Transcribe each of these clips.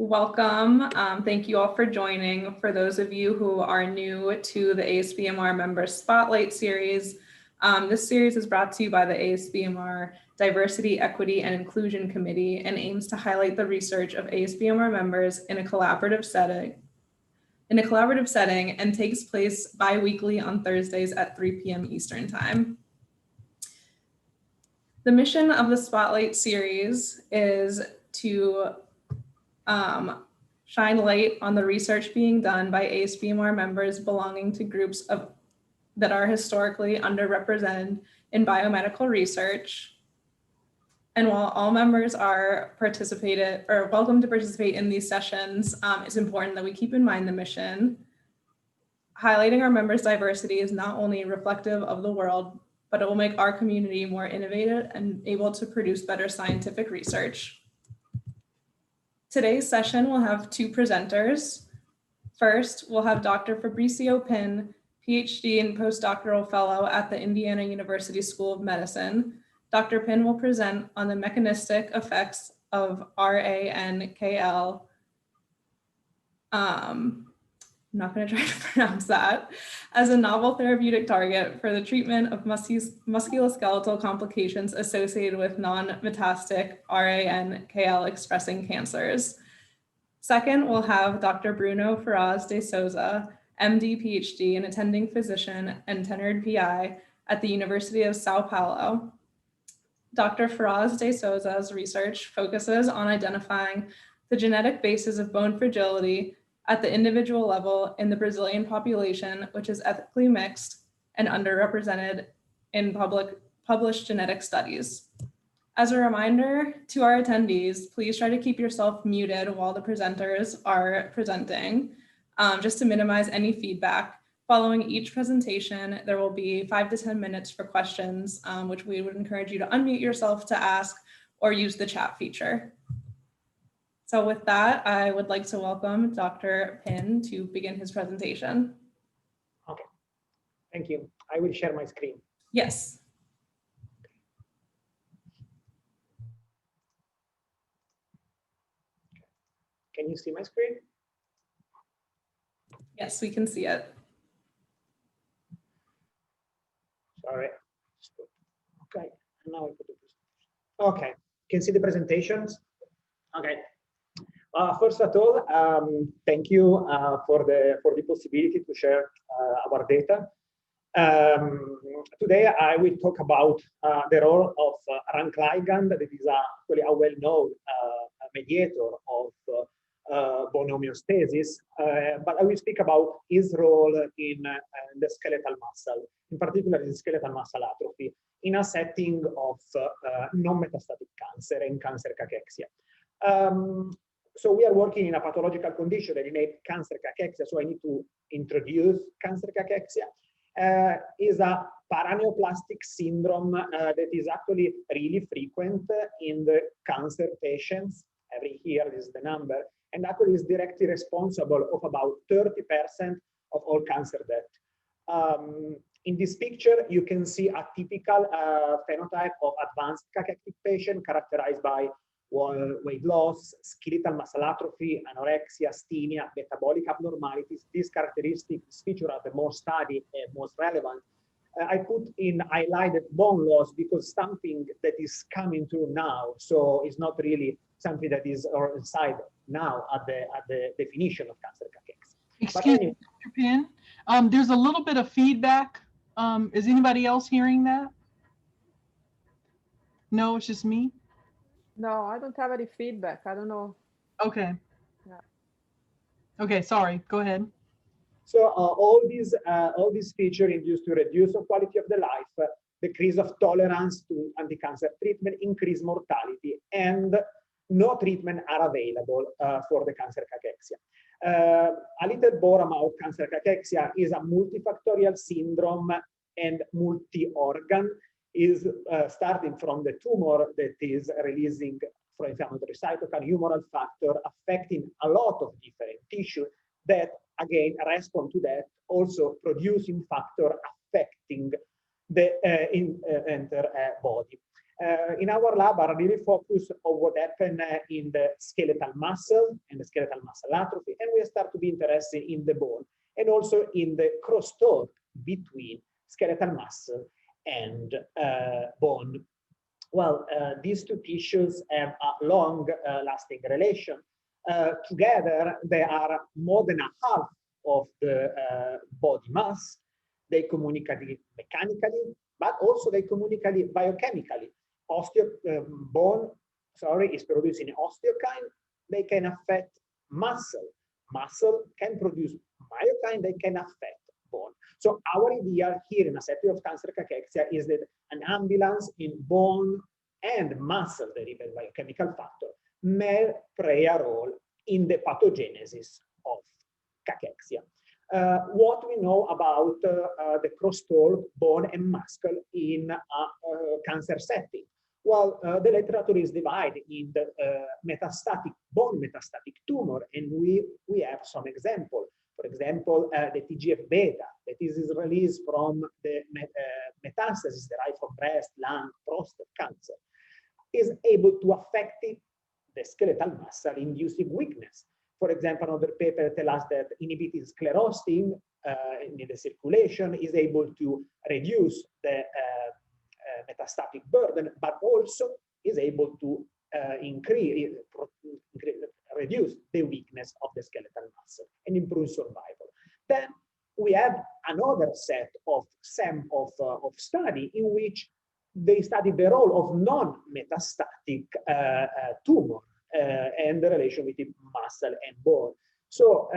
Welcome. Thank you all for joining. For those of you who are new to the ASBMR Member Spotlight Series, this series is brought to you by the ASBMR Diversity, Equity, and Inclusion Committee and aims to highlight the research of ASBMR members in a collaborative setting and takes place bi-weekly on Thursdays at 3 p.m. Eastern Time. The mission of the Spotlight Series is to shine light on the research being done by ASBMR members belonging to groups that are historically underrepresented in biomedical research. And while all members are welcome to participate in these sessions, it's important that we keep in mind the mission. Highlighting our members' diversity is not only reflective of the world, but it will make our community more innovative and able to produce better scientific research. Today's session will have two presenters. First, we'll have Dr. Fabrizio Pin, Ph.D. and postdoctoral fellow at the Indiana University School of Medicine. Dr. Pin will present on the mechanistic effects of RANKL. I'm not going to try to pronounce that, as a novel therapeutic target for the treatment of musculoskeletal complications associated with non-metastatic RANKL-expressing cancers. Second, we'll have Dr. Bruno Ferraz-de-Souza, MD, PhD, and attending physician and tenured PI at the University of Sao Paulo. Dr. Ferraz-de-Souza's research focuses on identifying the genetic basis of bone fragility at the individual level in the Brazilian population, which is ethnically mixed and underrepresented in published genetic studies. As a reminder to our attendees, please try to keep yourself muted while the presenters are presenting, just to minimize any feedback. Following each presentation, there will be 5 to 10 minutes for questions, which we would encourage you to unmute yourself to ask or use the chat feature. So with that, I would like to welcome Dr. Pin to begin his presentation. Okay, thank you. I will share my screen. Yes. Can you see my screen? Yes, we can see it. Sorry. Okay, and now I put it. Okay, can see the presentations? Okay. First of all, thank you for the possibility to share our data. Today, I will talk about the role of RANKL ligand, that is actually a well-known mediator of bone homeostasis, but I will speak about his role in the skeletal muscle, in particular in skeletal muscle atrophy, in a setting of non-metastatic cancer and cancer cachexia. So we are working in a pathological condition that is cancer cachexia, so I need to introduce cancer cachexia. Is a paraneoplastic syndrome that is actually really frequent in the cancer patients. Every year, this is the number, and actually is directly responsible of about 30% of all cancer death. In this picture, you can see a typical phenotype of advanced cachectic patient characterized by weight loss, skeletal muscle atrophy, anorexia, asthenia, metabolic abnormalities. These characteristics feature are the most studied and most relevant. I put in highlighted bone loss because something that is coming through now, so it's not really something that is inside now at the definition of cancer cachexia. Excuse me, Dr. Pin. There's a little bit of feedback. Is anybody else hearing that? No, it's just me. No, I don't have any feedback. I don't know. Okay. Yeah. Okay, sorry. Go ahead. So all these features induced to reduce the quality of the life, decrease of tolerance to anti-cancer treatment, increase mortality, and no treatment are available for the cancer cachexia. A little more about cancer cachexia is a multifactorial syndrome and multi-organ. Is starting from the tumor that is releasing pro-inflammatory cytokine, humoral factor, affecting a lot of different tissue that, again, respond to that, also producing factor affecting the entire body. in our lab are really focused on what happened in the skeletal muscle and the skeletal muscle atrophy, and we start to be interested in the bone and also in the crosstalk between skeletal muscle and bone. Well, these two tissues have a long-lasting relation. Together, they are more than a half of the body mass. They communicate mechanically, but also they communicate biochemically. Bone is producing osteokine. They can affect muscle. Muscle can produce myokine. They can affect bone. So our idea here in acceptive of cancer cachexia is that an ambulance in bone and muscle-derived biochemical factor may play a role in the pathogenesis of cachexia. What we know about the crosstalk bone and muscle in a cancer setting? Well, the literature is divided in the metastatic bone metastatic tumor, and we have some example. For example, the TGF-beta that is released from the metastasis derived from breast, lung, prostate cancer is able to affect the skeletal muscle, inducing weakness. For example, another paper tells us that inhibiting sclerostin in the circulation is able to reduce the metastatic burden, but also is able to reduce the weakness of the skeletal muscle and improve survival. Then we have another set of study in which they study the role of non-metastatic tumor and the relation between muscle and bone. So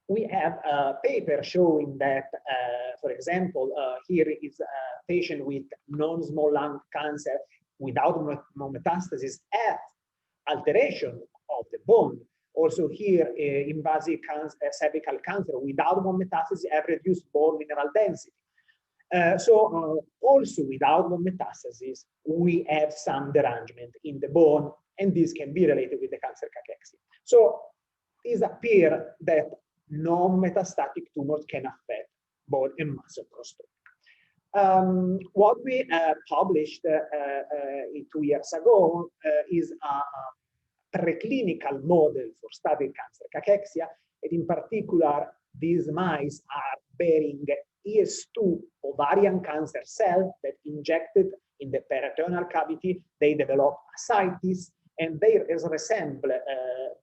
we have a paper showing that, for example, here is a patient with non-small lung cancer without metastasis at alteration of the bone. Also here, invasive cervical cancer without metastasis have reduced bone mineral density. Also without metastasis, we have some derangement in the bone, and this can be related with the cancer cachexia. So it appears that non-metastatic tumors can affect bone and muscle crosstalk. What we published 2 years ago is a preclinical model for studying cancer cachexia, and in particular, these mice are bearing ES2 ovarian cancer cell that injected in the peritoneal cavity. They develop ascites, and they resemble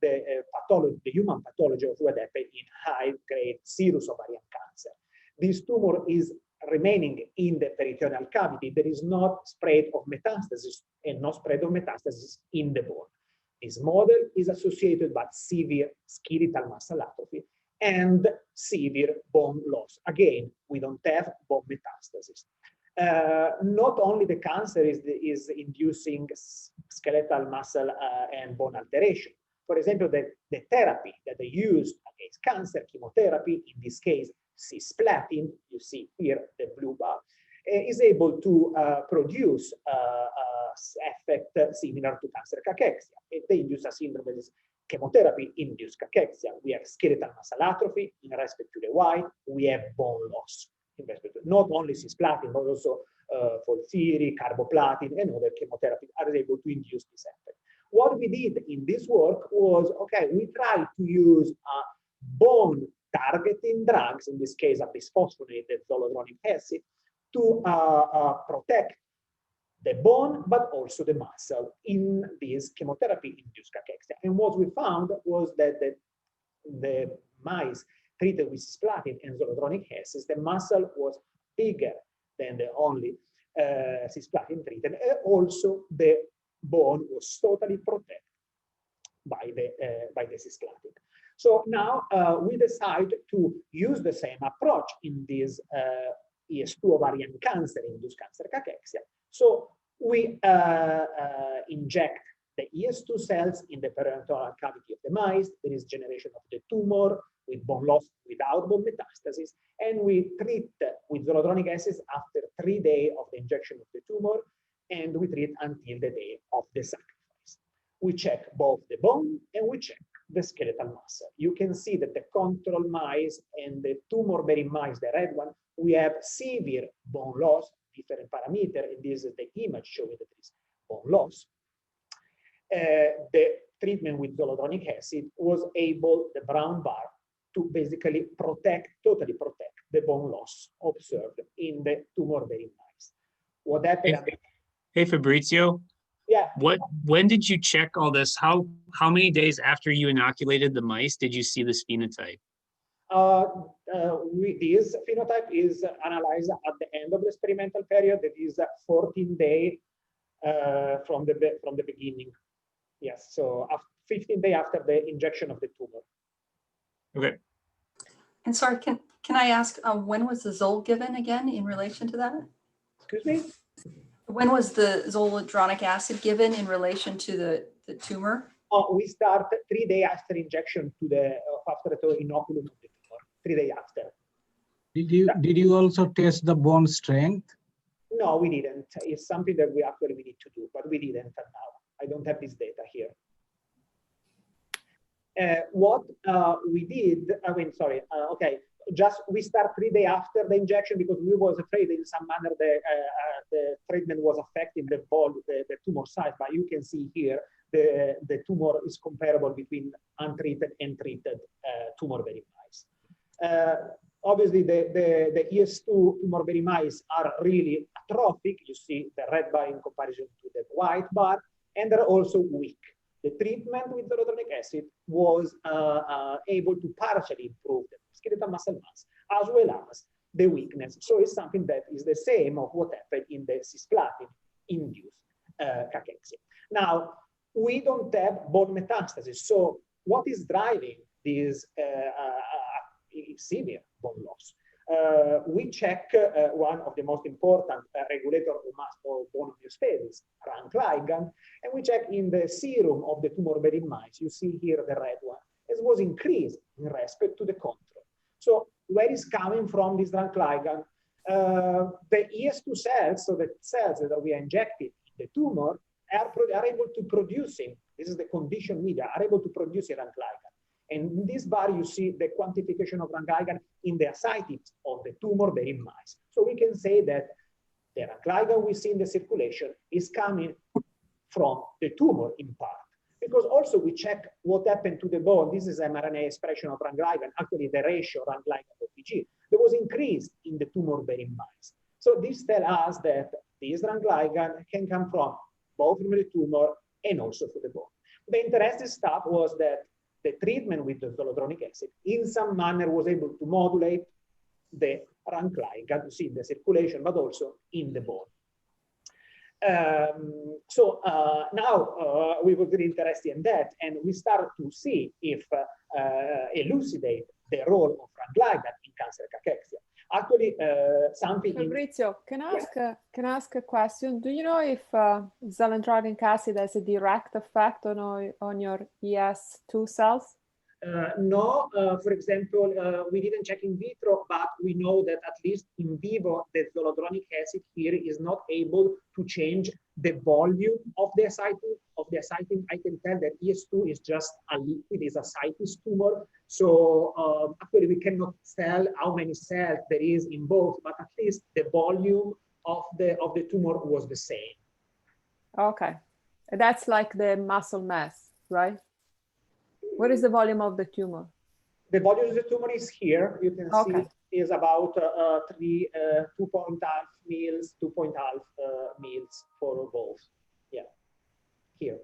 the pathology, the human pathology of what happened in high-grade serous ovarian cancer. This tumor is remaining in the peritoneal cavity. There is not spread of metastasis and no spread of metastasis in the bone. This model is associated with severe skeletal muscle atrophy and severe bone loss. Again, we don't have bone metastasis. Not only the cancer is inducing skeletal muscle and bone alteration. For example, the therapy that they use against cancer, chemotherapy, in this case, cisplatin, you see here the blue bar, is able to produce effect similar to cancer cachexia. They induce a syndrome that is chemotherapy-induced cachexia. We have skeletal muscle atrophy in respect to the white. We have bone loss in respect to not only cisplatin, but also FOLFIRI, carboplatin, and other chemotherapy are able to induce this effect. What we did in this work was, okay, we tried to use bone targeting drugs, in this case a bisphosphonated zoledronic acid, to protect the bone, but also the muscle in this chemotherapy-induced cachexia. And what we found was that the mice treated with cisplatin and zoledronic acid, the muscle was bigger than the only cisplatin treated, and also the bone was totally protected by the cisplatin. So now we decide to use the same approach in this ES2 ovarian cancer-induced cancer cachexia. So we inject the ES2 cells in the peritoneal cavity of the mice. There is generation of the tumor with bone loss without bone metastasis, and we treat with zoledronic acid after 3 days of the injection of the tumor, and we treat until the day of the sacrifice. We check both the bone and we check the skeletal muscle. You can see that the control mice and the tumor-bearing mice, the red one, we have severe bone loss. different parameter, and this is the image showing that there is bone loss. The treatment with zoledronic acid was able, the brown bar, to basically totally protect the bone loss observed in the tumor-bearing mice. What happened? Hey, Fabrizio. Yeah. When did you check all this? How many days after you inoculated the mice did you see this phenotype? This phenotype is analyzed at the end of the experimental period. That is 14 days from the beginning. Yes, so 15 days after the injection of the tumor. Okay. And sorry, can I ask, when was the Zol given again in relation to that? Excuse me? When was the zoledronic acid given in relation to the tumor? We start 3 days after injection to the after the inoculum of the tumor. 3 days after. Did you also test the bone strength? No, we didn't. It's something that we actually need to do, but we didn't now. I don't have this data here. What we did, okay, just we start 3 days after the injection because we was afraid in some manner the treatment was affecting the tumor size, but you can see here the tumor is comparable between untreated and treated tumor-bearing mice. Obviously, the ES2 tumor-bearing mice are really atrophic. You see the red bar in comparison to the white bar, and they're also weak. The treatment with zoledronic acid was able to partially improve the skeletal muscle mass as well as the weakness. So it's something that is the same of what happened in the cisplatin-induced cachexia. Now, we don't have bone metastasis. So what is driving this severe bone loss? We check one of the most important regulator of bone homeostasis, RANKL-ligand, and we check in the serum of the tumor-bearing mice. You see here the red one. It was increased in respect to the control. So where is coming from this RANKL-ligand? The ES2 cells, so the cells that we injected in the tumor, are able to producing, this is the conditioned media, are able to produce a RANKL-ligand. And in this bar, you see the quantification of RANKL-ligand in the ascites of the tumor-bearing mice. So we can say that the RANKL-ligand we see in the circulation is coming from the tumor in part. Because also we check what happened to the bone. This is mRNA expression of RANKL-ligand, actually the ratio RANKL-ligand-OPG. There was increase in the tumor-bearing mice. So this tells us that this RANKL-ligand can come from both from the tumor and also from the bone. The interesting stuff was that the treatment with the zoledronic acid in some manner was able to modulate the RANKL-ligand, you see in the circulation, but also in the bone. Now we were very interested in that, and we started to see if elucidate the role of RANKL-ligand in cancer cachexia. Actually, something. Fabrizio, can I ask a question? Do you know if zoledronic acid has a direct effect on your ES2 cells? No, for example, we didn't check in vitro, but we know that at least in vivo, the zoledronic acid here is not able to change the volume of the ascites. I can tell that ES2 is just a liquid, is a ascites tumor. So actually, we cannot tell how many cells there is in both, but at least the volume of the tumor was the same. Okay, that's like the muscle mass, right? What is the volume of the tumor? The volume of the tumor is here. You can see is about 2.5 mils, 2.5 mils for both. Yeah, here.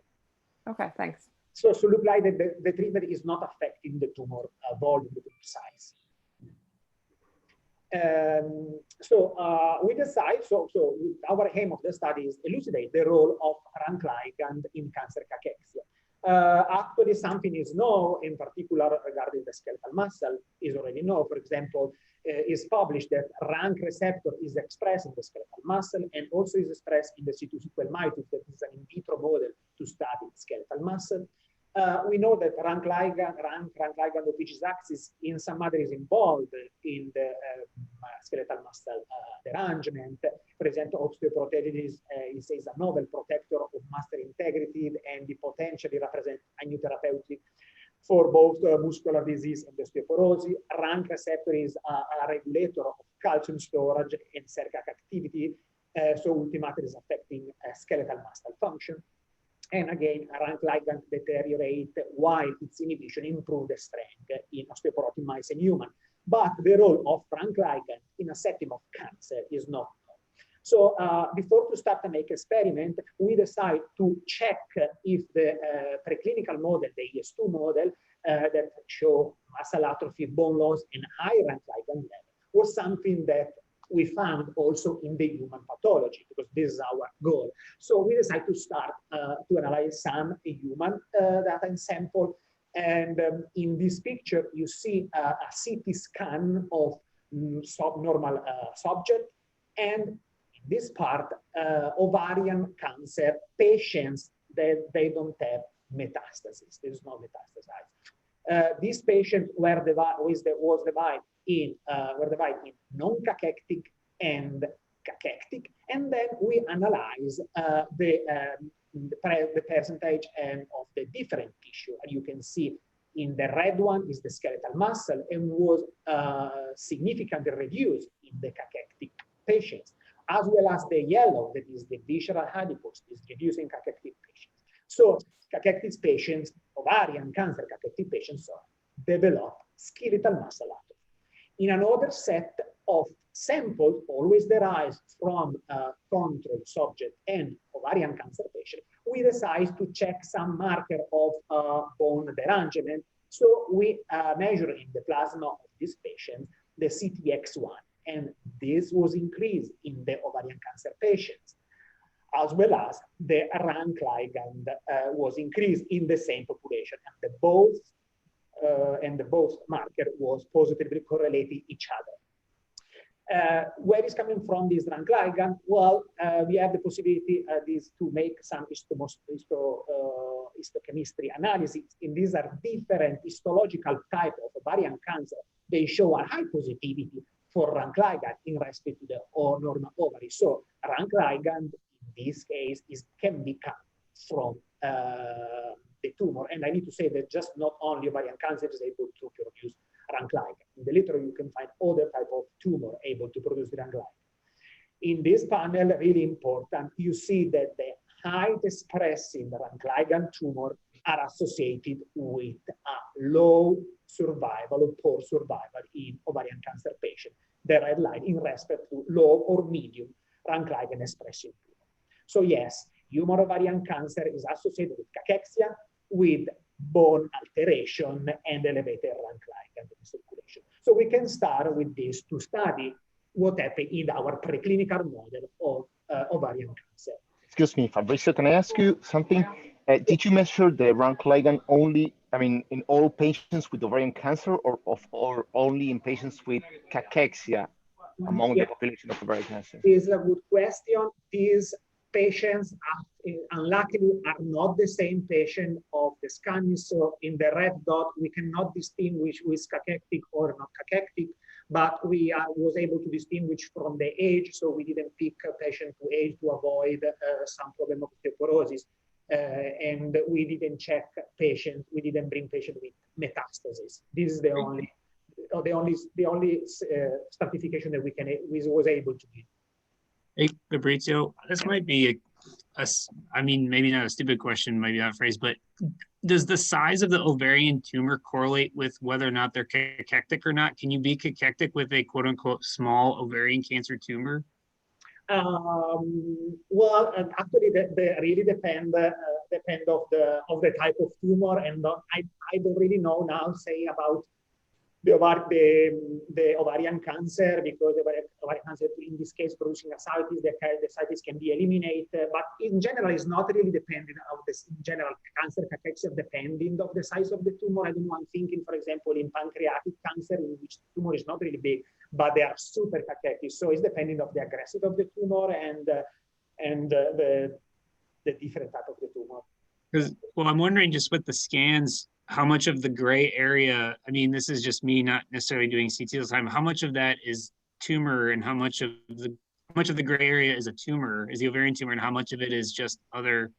Okay, thanks. So look like the treatment is not affecting the tumor volume, the tumor size. We decide, so our aim of the study is elucidate the role of RANKL-ligand in cancer cachexia. Actually, something is known, in particular regarding the skeletal muscle, is already known. For example, is published that RANK receptor is expressed in the skeletal muscle and also is expressed in the C2-sequel mitosis, that is an in vitro model to study skeletal muscle. We know that RANK-ligand OPG axis in some manner is involved in the skeletal muscle derangement. For example, osteoporosis is a novel protector of muscle integrity and the potentially represent a new therapeutic for both muscular disease and osteoporosis. RANK receptor is a regulator of calcium storage and cell activity. So ultimately is affecting skeletal muscle function. And again, RANK ligand deteriorate while its inhibition improve the strength in osteoporotic mice and human. But the role of RANK ligand in a setting of cancer is not known. So before to start to make experiment, we decide to check if the preclinical model, the ES2 model, that show muscle atrophy, bone loss, and high RANK ligand level was something that we found also in the human pathology, because this is our goal. So we decided to start to analyze some human data and sample. And in this picture, you see a CT scan of normal subject. And in this part, ovarian cancer patients that they don't have metastasis. There is no metastasis. These patients were divided in non-cachectic and cachectic, and then we analyze the percentage and of the different tissue. And you can see in the red one is the skeletal muscle and was significantly reduced in the cachectic patients, as well as the yellow, that is the visceral adipose, is reduced in cachectic patients. So cachectic patients, ovarian cancer cachectic patients, develop skeletal muscle atrophy. In another set of samples, always derived from control subject and ovarian cancer patient, we decide to check some marker of bone derangement. So we measure in the plasma of this patient the CTX1, and this was increased in the ovarian cancer patients, as well as the RANK ligand was increased in the same population, and the both marker was positively correlating each other. Where is coming from this RANK ligand? Well, we have the possibility to make some histochemistry analysis. And these are different histological type of ovarian cancer. They show a high positivity for RANK ligand in respect to the normal ovary. So RANK ligand in this case can become from the tumor. And I need to say that just not only ovarian cancer is able to produce RANK ligand. In the literature, you can find other type of tumor able to produce RANK ligand. In this panel, really important, you see that the high expressing RANK ligand tumor are associated with a low survival or poor survival in ovarian cancer patients. The red line in respect to low or medium RANK ligand expressing tumor. So yes, human ovarian cancer is associated with cachexia, with bone alteration and elevated RANK ligand in circulation. So we can start with this to study what happened in our preclinical model of ovarian cancer. Excuse me, Fabrizio, can I ask you something? Did you measure the RANK ligand only, in all patients with ovarian cancer or only in patients with cachexia among the population of ovarian cancer? This is a good question. These patients unluckily are not the same patient of the scanning. So in the red dot, we cannot distinguish who is cachectic or not cachectic, but we was able to distinguish from the age. So we didn't pick a patient to age to avoid some problem of osteoporosis. And we didn't check patients. We didn't bring patients with metastasis. This is the only stratification that we was able to do. Hey, Fabrizio, this might be maybe not a stupid question, maybe not a phrase, but does the size of the ovarian tumor correlate with whether or not they're cachectic or not? Can you be cachectic with a quote unquote small ovarian cancer tumor? Well, actually, they really depend of the type of tumor, and I don't really know now say about the ovarian cancer, because the ovarian cancer in this case producing ascites, the ascites can be eliminated, but in general it's not really dependent of this. In general, cancer cachexia depending of the size of the tumor. I don't know, I'm thinking, for example, in pancreatic cancer, in which the tumor is not really big, but they are super cachectic. So it's depending of the aggressivity of the tumor and the different type of the tumor. Because, well, I'm wondering just with the scans, how much of the gray area, this is just me not necessarily doing CT all the time, how much of that is tumor and how much of the gray area is a tumor, is the ovarian tumor, and how much of it is just other,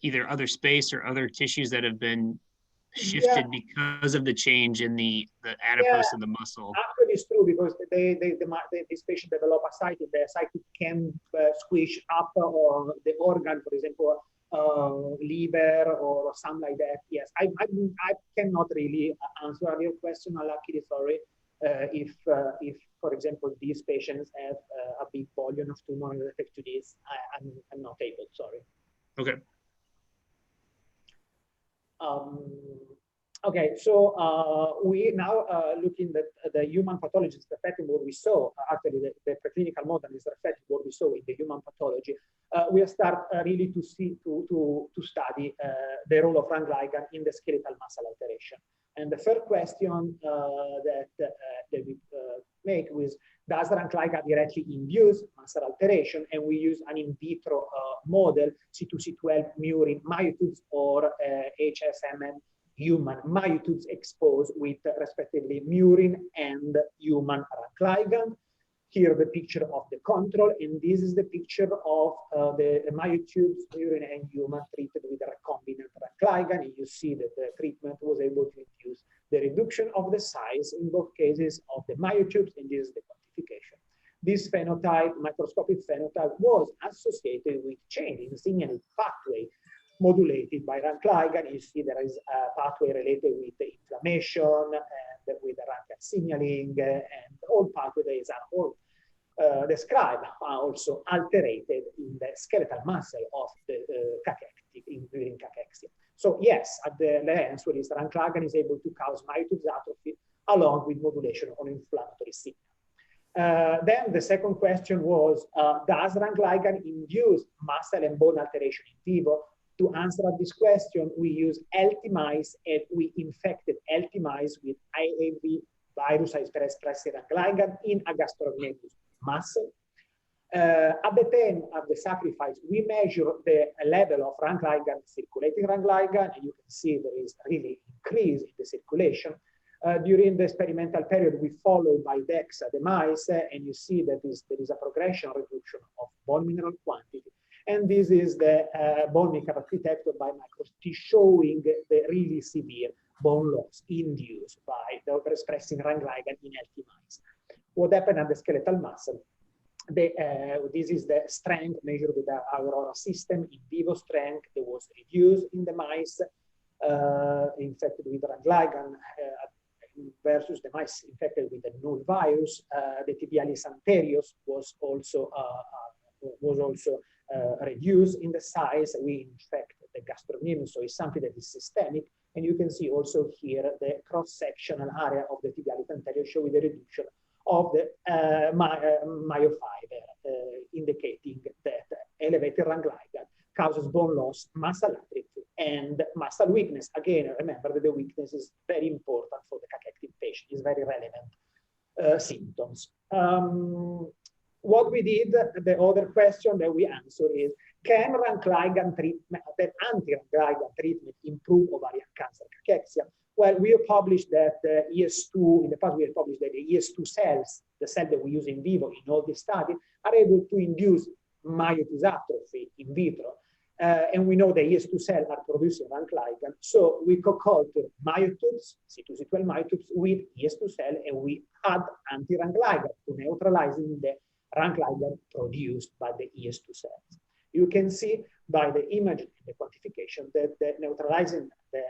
either other space or other tissues that have been shifted because of the change in the adipose and the muscle? Actually, is true because this patient develop ascites, the ascites can squish up the organ, for example, liver or something like that. Yes, I cannot really answer your question. I'm luckily sorry. If, for example, these patients have a big volume of tumor with respect to this, I'm not able, sorry. Okay. Okay, so we now looking at the human pathology is reflecting what we saw. Actually, the preclinical model is reflecting what we saw in the human pathology. We start really to study the role of RANKL in the skeletal muscle alteration. And the first question that we make was, does RANKL directly induce muscle alteration? And we use an in vitro model, C2C12 murine myotubes or HSMN human myotubes exposed with respectively murine and human RANKL. Here the picture of the control, and this is the picture of the myotubes, murine and human, treated with a recombinant RANKL. And you see that the treatment was able to induce the reduction of the size in both cases of the myotubes, and this is the quantification. This phenotype, microscopic phenotype, was associated with change in signaling pathway modulated by RANKL. You see there is a pathway related with the inflammation and with the RANKL signaling, and all pathways are all described, are also alterated in the skeletal muscle of the cachectic, including cachexia. So yes, at the answer is RANKL is able to cause myotubes atrophy along with modulation on inflammatory signal. Then the second question was, does RANKL induce muscle and bone alteration in vivo? To answer this question, we use healthy mice, and we infected healthy mice with IAV virus expressing RANKL in a gastrocnemius muscle. At the time of the sacrifice, we measure the level of RANKL, circulating RANKL, and you can see there is really increase in the circulation. During the experimental period, we followed by DEXA the mice, and you see that there is a progression reduction of bone mineral quantity. And this is the bone mineral detected by microscopy, showing the really severe bone loss induced by the overexpressing RANKL in healthy mice. What happened at the skeletal muscle? This is the strength measured with the Aurora system. In vivo strength that was reduced in the mice infected with RANKL versus the mice infected with the null virus. The tibialis anterior was also reduced in the size. We infect the gastrocnemius, so it's something that is systemic. And you can see also here the cross-sectional area of the tibialis anterior showing the reduction of the myofiber, indicating that elevated RANKL causes bone loss, muscle atrophy, and muscle weakness. Again, remember that the weakness is very important for the cachectic patient. It's very relevant symptoms. What we did, the other question that we answered is, can RANKL treatment, the anti-RANKL treatment improve ovarian cancer cachexia? Well, we have published that ES2, in the past we have published that the ES2 cells, the cell that we use in vivo in all these studies, are able to induce myotubes atrophy in vitro. And we know the ES2 cells are producing RANKL. So we co-culture myotubes, C2C12 myotubes with ES2 cell, and we add anti-RANKL to neutralizing the RANKL produced by the ES2 cells. You can see by the image and the quantification that the neutralizing the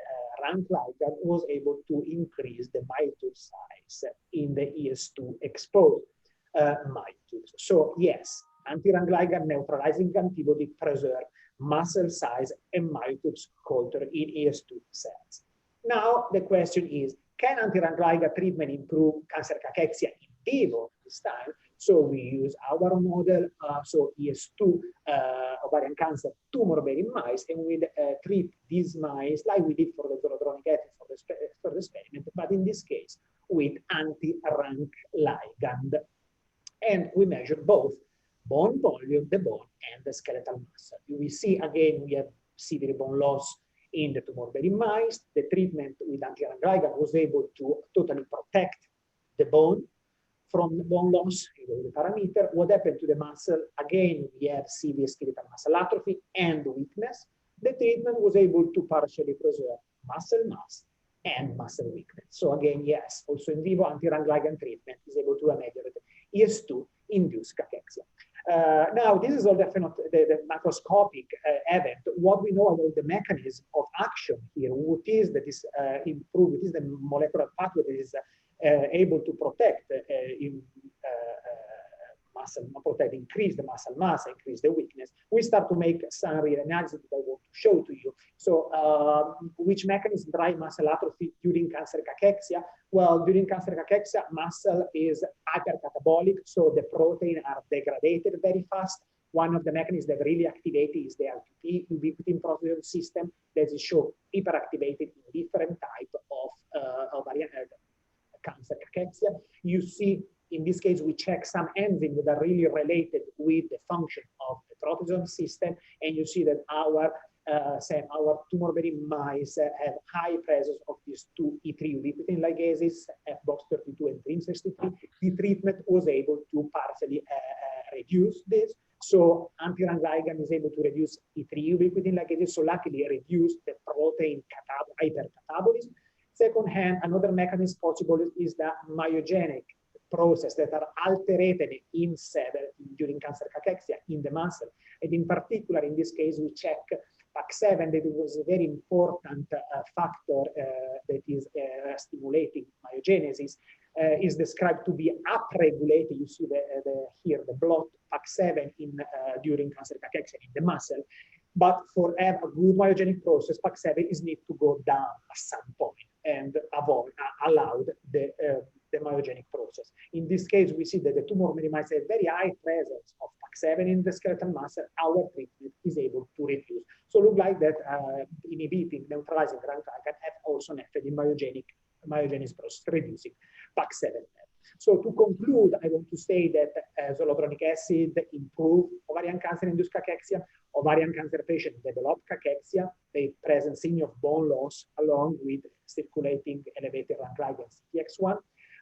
RANKL was able to increase the myotube size in the ES2 exposed myotubes. So yes, anti-RANKL neutralizing antibody preserve muscle size and myotubes culture in ES2 cells. Now the question is, can anti-RANKL treatment improve cancer cachexia in vivo this time? So we use our model, so ES2 ovarian cancer tumor-bearing mice, and we treat these mice like we did for the zoledronic acid for the experiment, but in this case with anti-RANKL. And we measure both bone volume, the bone, and the skeletal muscle. You will see again we have severe bone loss in the tumor-bearing mice. The treatment with anti-RANKL was able to totally protect the bone from bone loss, the parameter. What happened to the muscle? Again, we have severe skeletal muscle atrophy and weakness. The treatment was able to partially preserve muscle mass and muscle weakness. So again, yes, also in vivo anti-RANK ligand treatment is able to ameliorate ES2 induce cachexia. Now, this is all the macroscopic event. What we know about the mechanism of action here, what is that is improved, what is the molecular pathway that is able to protect increase the muscle mass, increase the weakness. We start to make some real analysis that I want to show to you. So which mechanism drive muscle atrophy during cancer cachexia? Well, during cancer cachexia, muscle is hypercatabolic, so the protein are degraded very fast. One of the mechanisms that really activated is the LPP, ubiquitin protein system, that is shown hyperactivated in different type of cancer cachexia. You see, in this case, we check some enzymes that are really related with the function of the proteasome system, and you see that our tumor-bearing mice have high presence of these two E3 ubiquitin ligases, FBOX32 and TRIM63. The treatment was able to partially reduce this. So anti-RANK ligand is able to reduce E3 ubiquitin ligases, so luckily reduce the protein hypercatabolism. Second hand, another mechanism possible is the myogenic process that are altered in during cancer cachexia in the muscle. And in particular, in this case, we check PAC7, that it was a very important factor that is stimulating myogenesis, is described to be upregulated. You see here the blot PAC7 during cancer cachexia in the muscle. But for a good myogenic process, PAC7 is need to go down at some point and allowed the myogenic process. In this case, we see that the tumor minimizes a very high presence of PAC7 in the skeletal muscle. Our treatment is able to reduce. So look like that inhibiting, neutralizing RANK ligand have also an effect in myogenesis process, reducing PAC7. So to conclude, I want to say that zoledronic acid improve ovarian cancer-induced cachexia. Ovarian cancer patients develop cachexia. They present sign of bone loss along with circulating elevated RANK ligand CTX1.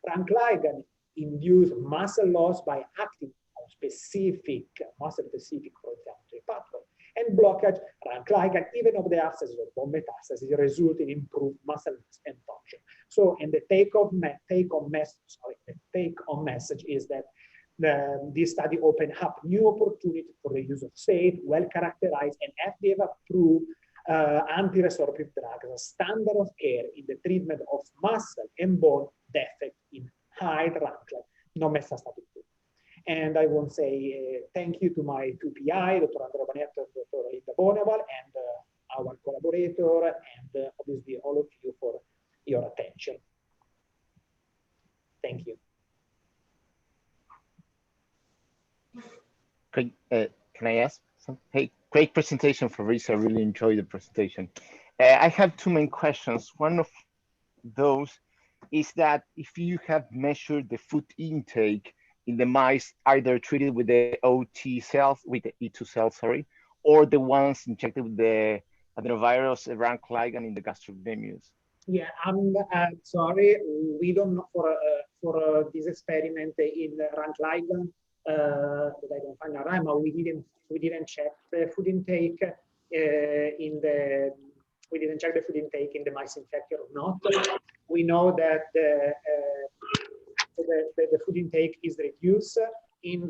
RANK ligand induce muscle loss by acting on specific muscle-specific pro-inflammatory pathway. And blockage RANK ligand, even of the absence of bone metastasis, result in improved muscle mass and function. So, and the take-home message is that this study opened up new opportunity for the use of safe, well-characterized, and FDA-approved anti-resorptive drugs as standard of care in the treatment of muscle and bone defect in high RANK, non-metastatic. And I want to say thank you to my two PI, Dr. Andrea Bonetto and Dr. Linda Boneval, and our collaborator, and obviously all of you for your attention. Thank you. Great. Can I ask something? Hey, great presentation, Fabrizio. I really enjoyed the presentation. I have two main questions. One of those is that if you have measured the food intake in the mice either treated with the OT cells, with the E2 cells, sorry, or the ones injected with the adenovirus RANK ligand in the gastrocnemius. Yeah, I'm sorry, we don't know for this experiment in RANK ligand that I don't find out, but we didn't check the food intake we didn't check the food intake in the mice infected or not. We know that the food intake is reduced in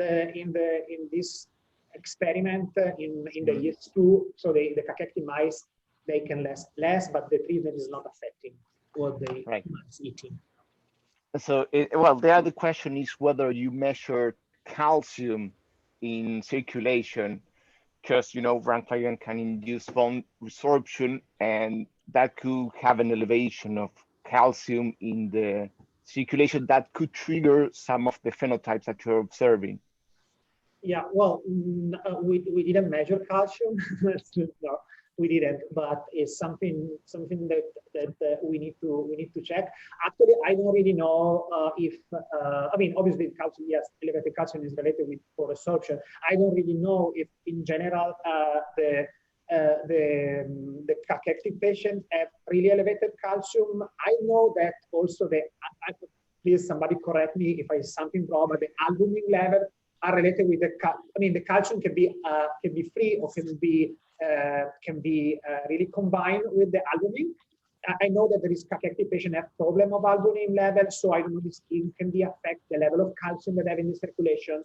this experiment in the ES2. So the cachectic mice, they can less, but the treatment is not affecting what the mice eating. So, well, the other question is whether you measure calcium in circulation, because, you know, RANK ligand can induce bone resorption, and that could have an elevation of calcium in the circulation that could trigger some of the phenotypes that you're observing. Yeah, well, we didn't measure calcium. No, we didn't, but it's something that we need to check. Actually, I don't really know if I mean, obviously calcium, yes, elevated calcium is related with poor resorption. I don't really know if in general the cachectic patients have really elevated calcium. I know that also please somebody correct me if I say something wrong, but the albumin level are related with the calcium can be free or can be really combined with the albumin. I know that there is cachexia patient have problem of albumin level, so I don't know this can be affect the level of calcium that they have in the circulation.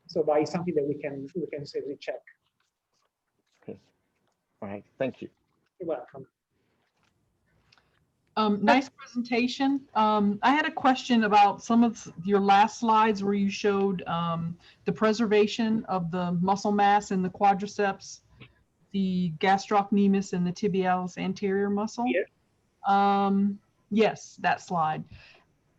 So by something that we can safely check. Okay. All right. Thank you. You're welcome. Nice presentation. I had a question about some of your last slides where you showed the preservation of the muscle mass in the quadriceps, the gastrocnemius, and the tibialis anterior muscle. Here. Yes, that slide.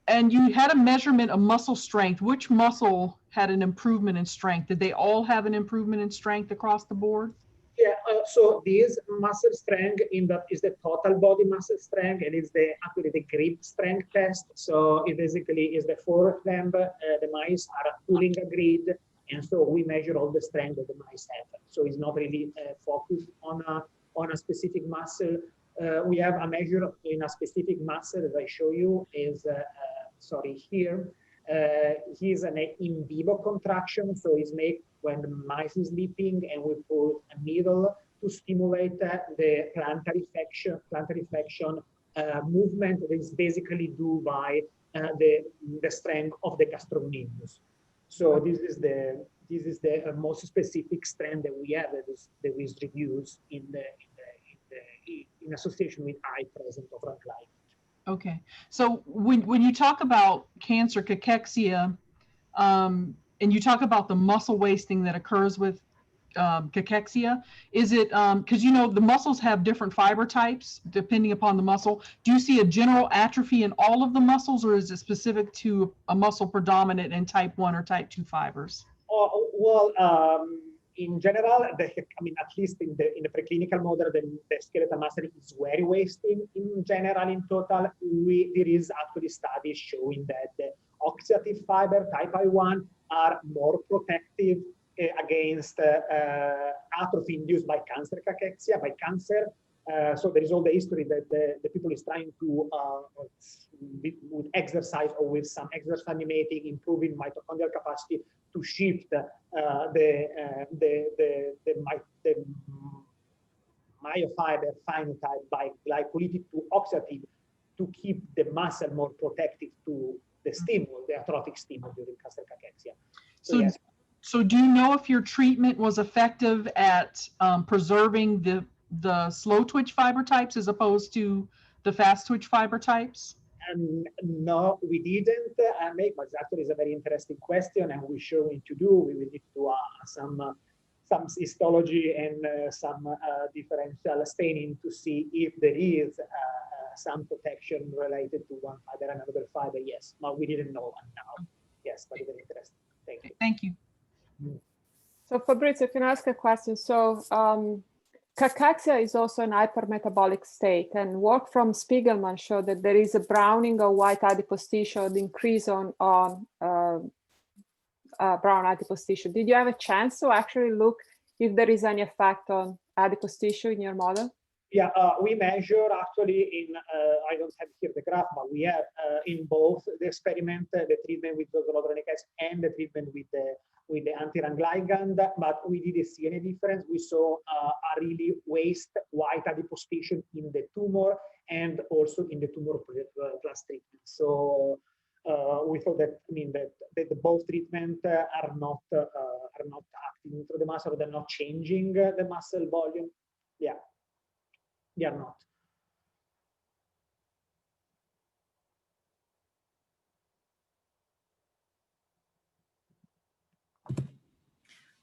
And you had a measurement of muscle strength. Which muscle had an improvement in strength? Did they all have an improvement in strength across the board? Yeah, so this muscle strength is the total body muscle strength, and it's actually the grip strength test. So it basically is the four of them. The mice are pulling agreed, and so we measure all the strength that the mice have. So it's not really focused on a specific muscle. We have a measure in a specific muscle that I show you is here. He's an in vivo contraction, so it's made when the mice is sleeping, and we put a needle to stimulate the plantar flexion movement that is basically due by the strength of the gastrocnemius. So this is the most specific strength that we have that is reduced in association with high presence of RANKL. Okay, so when you talk about cancer cachexia, and you talk about the muscle wasting that occurs with cachexia, is it because the muscles have different fiber types depending upon the muscle? Do you see a general atrophy in all of the muscles, or is it specific to a muscle predominant in type 1 or type 2 fibers? In general, at least in the preclinical model, the skeletal muscle is very wasting. In general, in total, there is actually studies showing that the oxidative fiber type I1 are more protective against atrophy induced by cancer cachexia, by cancer. So there is all the history that the people is trying to, with exercise or with some exercise mimetic, improving mitochondrial capacity to shift the myofiber phenotype by glycolytic to oxidative to keep the muscle more protective to the stimulus, the arthrotic stimulus during cancer cachexia. So yes. So do you know if your treatment was effective at preserving the slow twitch fiber types as opposed to the fast twitch fiber types? No, we didn't make, but actually is a very interesting question, and we're showing to do. We will need to do some histology and some differential staining to see if there is some protection related to one fiber and another fiber. Yes, but we didn't know now. Yes, but very interesting. Thank you. Thank you. So Fabrizio, can I ask a question? So cachexia is also an hypermetabolic state, and work from Spiegelman showed that there is a browning of white adipose tissue, the increase on brown adipose tissue. Did you have a chance to actually look if there is any effect on adipose tissue in your model? Yeah, we measure actually in, I don't have here the graph, but we have in both the experiment, the treatment with docetaxel and the treatment with the anti-RANKL ligand, but we didn't see any difference. We saw a really waste white adipose tissue in the tumor and also in the tumor plus treatment. So we thought that, that both treatment are not acting through the muscle, they're not changing the muscle volume. Yeah. They are not.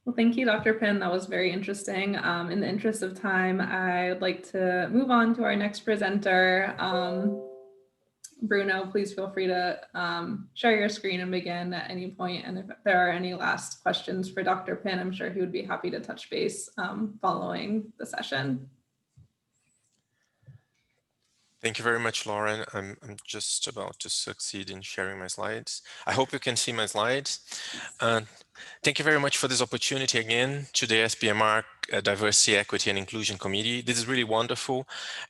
Well, thank you, Dr. Pin. That was very interesting. In the interest of time, I'd like to move on to our next presenter. Bruno, please feel free to share your screen and begin at any point. And if there are any last questions for Dr. Pin, I'm sure he would be happy to touch base following the session. Thank you very much, Lauren. I'm just about to succeed in sharing my slides. I hope you can see my slides. Thank you very much for this opportunity again to the ASBMR Diversity, Equity and Inclusion Committee. This is really wonderful.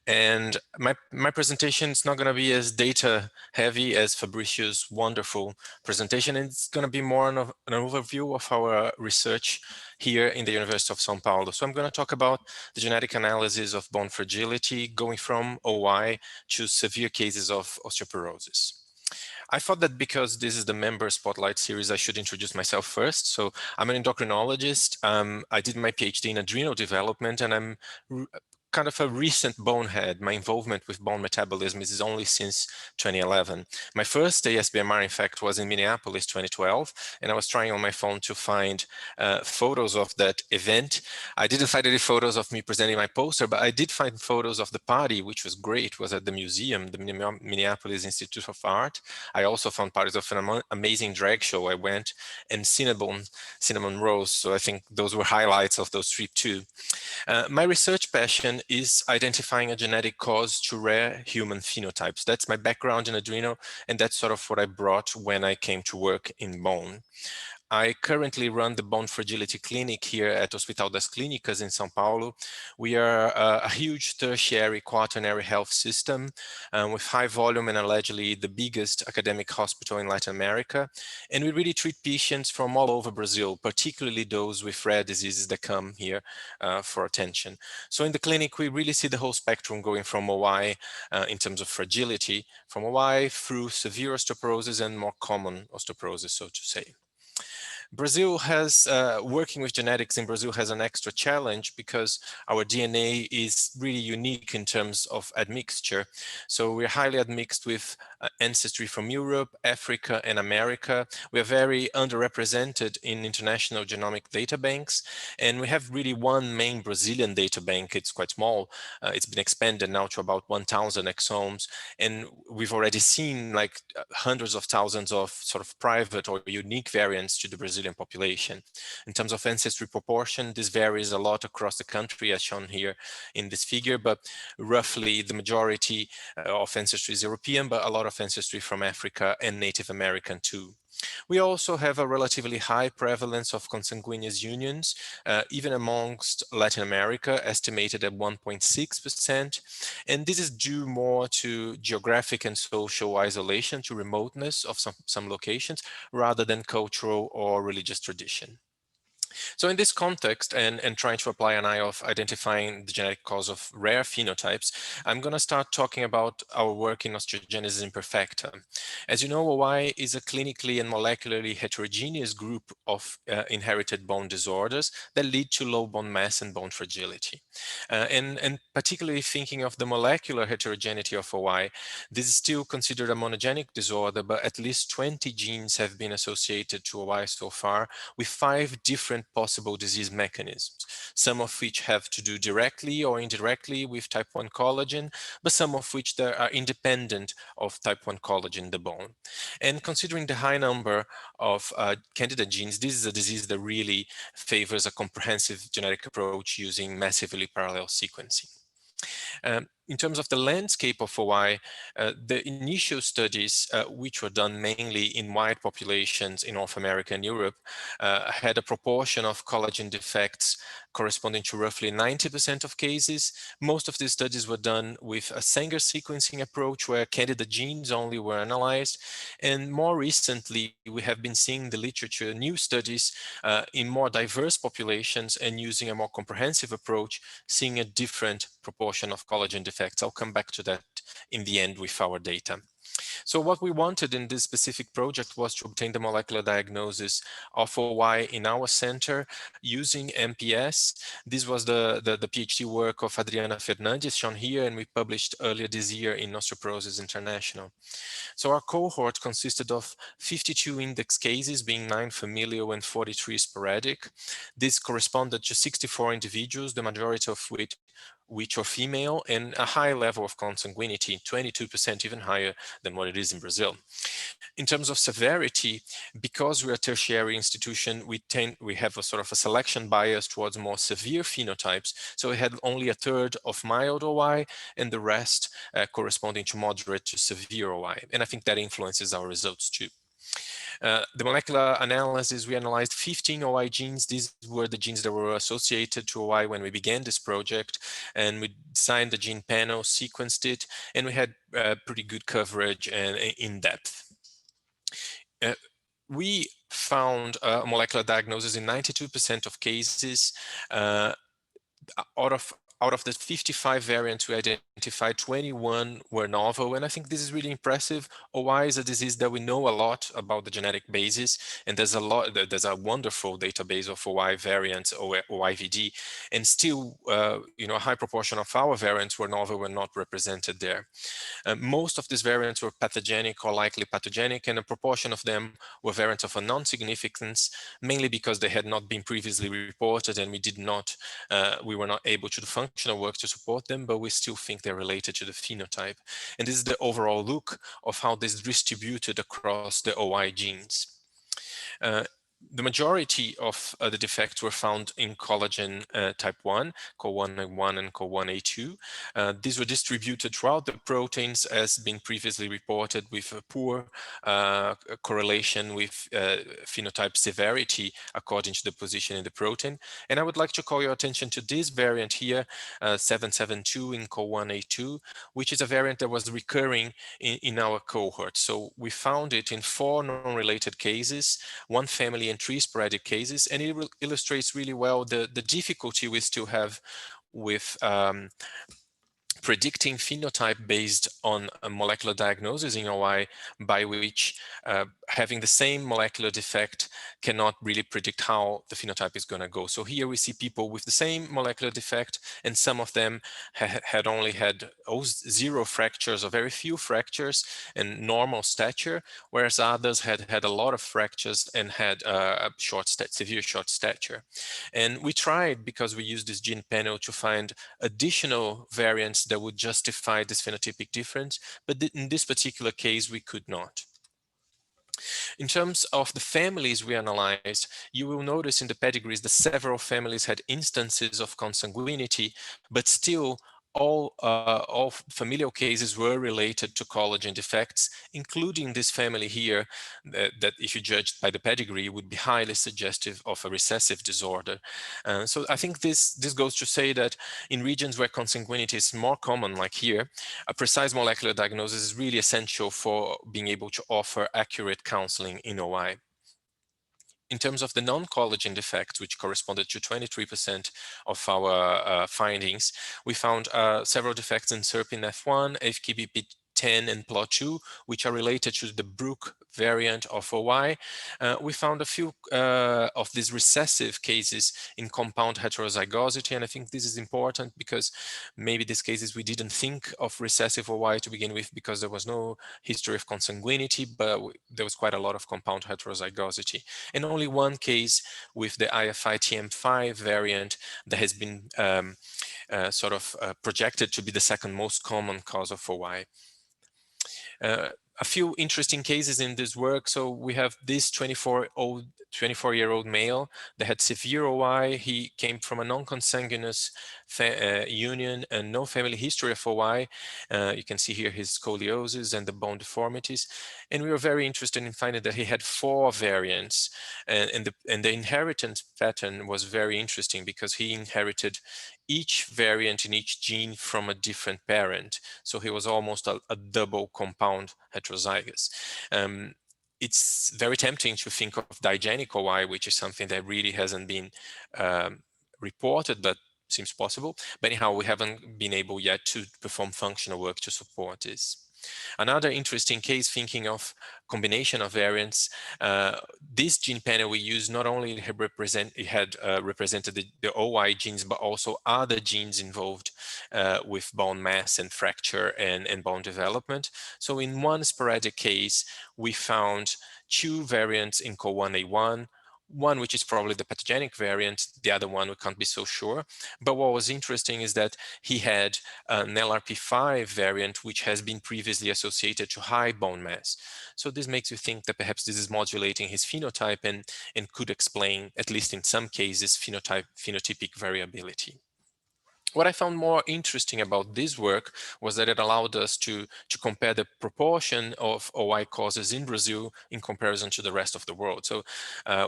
And my presentation is not going to be as data heavy as Fabrizio's wonderful presentation. It's going to be more an overview of our research here in the University of Sao Paulo. So I'm going to talk about the genetic analysis of bone fragility going from OI to severe cases of osteoporosis. I thought that because this is the member spotlight series, I should introduce myself first. So I'm an endocrinologist. I did my PhD in adrenal development, and I'm kind of a recent bonehead. My involvement with bone metabolism is only since 2011. My first ASBMR, in fact, was in Minneapolis, 2012, and I was trying on my phone to find photos of that event. I didn't find any photos of me presenting my poster, but I did find photos of the party, which was great. It was at the museum, the Minneapolis Institute of Art. I also found parts of an amazing drag show I went, and cinnamon rolls. So I think those were highlights of those trips too. My research passion is identifying a genetic cause to rare human phenotypes. That's my background in adrenal, and that's sort of what I brought when I came to work in bone. I currently run the bone fragility clinic here at Hospital das Clinicas in Sao Paulo. We are a huge tertiary quaternary health system with high volume and allegedly the biggest academic hospital in Latin America. And we really treat patients from all over Brazil, particularly those with rare diseases that come here for attention. So in the clinic, we really see the whole spectrum going from OI in terms of fragility, from OI through severe osteoporosis and more common osteoporosis, so to say. Brazil has, working with genetics in Brazil has an extra challenge because our DNA is really unique in terms of admixture. So we're highly admixed with ancestry from Europe, Africa, and America. We are very underrepresented in international genomic data banks. And we have really one main Brazilian data bank. It's quite small. It's been expanded now to about 1,000 exomes. And we've already seen like hundreds of thousands of sort of private or unique variants to the Brazilian population. In terms of ancestry proportion, this varies a lot across the country as shown here in this figure, but roughly the majority of ancestry is European, but a lot of ancestry from Africa and Native American too. We also have a relatively high prevalence of consanguineous unions, even amongst Latin America, estimated at 1.6%. And this is due more to geographic and social isolation, to remoteness of some locations, rather than cultural or religious tradition. So in this context, and trying to apply an eye of identifying the genetic cause of rare phenotypes, I'm going to start talking about our work in osteogenesis imperfecta. As you know, OI is a clinically and molecularly heterogeneous group of inherited bone disorders that lead to low bone mass and bone fragility. And particularly thinking of the molecular heterogeneity of OI, this is still considered a monogenic disorder, but at least 20 genes have been associated to OI so far, with 5 different possible disease mechanisms, some of which have to do directly or indirectly with type 1 collagen, but some of which are independent of type 1 collagen in the bone. And considering the high number of candidate genes, this is a disease that really favors a comprehensive genetic approach using massively parallel sequencing. In terms of the landscape of OI, the initial studies, which were done mainly in white populations in North America and Europe, had a proportion of collagen defects corresponding to roughly 90% of cases. Most of these studies were done with a Sanger sequencing approach where candidate genes only were analyzed. And more recently, we have been seeing the literature, new studies in more diverse populations and using a more comprehensive approach, seeing a different proportion of collagen defects. I'll come back to that in the end with our data. So what we wanted in this specific project was to obtain the molecular diagnosis of OI in our center using MPS. This was the PhD work of Adriana Fernandes shown here, and we published earlier this year in Osteoporosis International. So our cohort consisted of 52 index cases, being 9 familial and 43 sporadic. This corresponded to 64 individuals, the majority of which are female, and a high level of consanguinity, 22%, even higher than what it is in Brazil. In terms of severity, because we're a tertiary institution, we have a sort of a selection bias towards more severe phenotypes. So we had only a third of mild OI and the rest corresponding to moderate to severe OI. And I think that influences our results too. The molecular analysis, we analyzed 15 OI genes. These were the genes that were associated to OI when we began this project, and we designed the gene panel, sequenced it, and we had pretty good coverage and in depth. We found a molecular diagnosis in 92% of cases. Out of the 55 variants we identified, 21 were novel, and I think this is really impressive. OI is a disease that we know a lot about the genetic basis, and there's a wonderful database of OI variants, OIVD, and still, a high proportion of our variants were novel, were not represented there. Most of these variants were pathogenic or likely pathogenic, and a proportion of them were variants of a non-significance, mainly because they had not been previously reported, and we were not able to do functional work to support them, but we still think they're related to the phenotype. And this is the overall look of how this is distributed across the OI genes. The majority of the defects were found in collagen type 1, COL1A1 and COL1A2. These were distributed throughout the proteins as been previously reported, with a poor correlation with phenotype severity according to the position in the protein. And I would like to call your attention to this variant here, 772 in COL1A2, which is a variant that was recurring in our cohort. So we found it in 4 non-related cases, 1 family and 3 sporadic cases, and it illustrates really well the difficulty we still have with predicting phenotype based on a molecular diagnosis in OI, by which having the same molecular defect cannot really predict how the phenotype is going to go. So here we see people with the same molecular defect, and some of them had only had 0 fractures or very few fractures and normal stature, whereas others had a lot of fractures and had severe short stature. And we tried, because we used this gene panel, to find additional variants that would justify this phenotypic difference, but in this particular case, we could not. In terms of the families we analyzed, you will notice in the pedigrees that several families had instances of consanguinity, but still all familial cases were related to collagen defects, including this family here, that if you judged by the pedigree would be highly suggestive of a recessive disorder. So I think this goes to say that in regions where consanguinity is more common, like here, a precise molecular diagnosis is really essential for being able to offer accurate counseling in OI. In terms of the non-collagen defects, which corresponded to 23% of our findings, we found several defects in SERPINF1, FKBP10, and PLO2, which are related to the Brook variant of OI. We found a few of these recessive cases in compound heterozygosity, and I think this is important because maybe these cases we didn't think of recessive OI to begin with because there was no history of consanguinity, but there was quite a lot of compound heterozygosity. And only 1 case with the IFI-TM5 variant that has been projected to be the 2nd most common cause of OI. A few interesting cases in this work. So we have this 24-year-old male that had severe OI. He came from a non-consanguineous union and no family history of OI. You can see here his scoliosis and the bone deformities. And we were very interested in finding that he had 4 variants. And the inheritance pattern was very interesting because he inherited each variant in each gene from a different parent. So he was almost a double compound heterozygous. It's very tempting to think of digenic OI, which is something that really hasn't been reported, but seems possible. But anyhow, we haven't been able yet to perform functional work to support this. Another interesting case, thinking of combination of variants, this gene panel we used not only had represented the OI genes, but also other genes involved with bone mass and fracture and bone development. So in 1 sporadic case, we found 2 variants in COL1A1, 1 which is probably the pathogenic variant, the other one we can't be so sure. But what was interesting is that he had an LRP5 variant, which has been previously associated to high bone mass. So this makes you think that perhaps this is modulating his phenotype and could explain, at least in some cases, phenotypic variability. What I found more interesting about this work was that it allowed us to compare the proportion of OI causes in Brazil in comparison to the rest of the world. So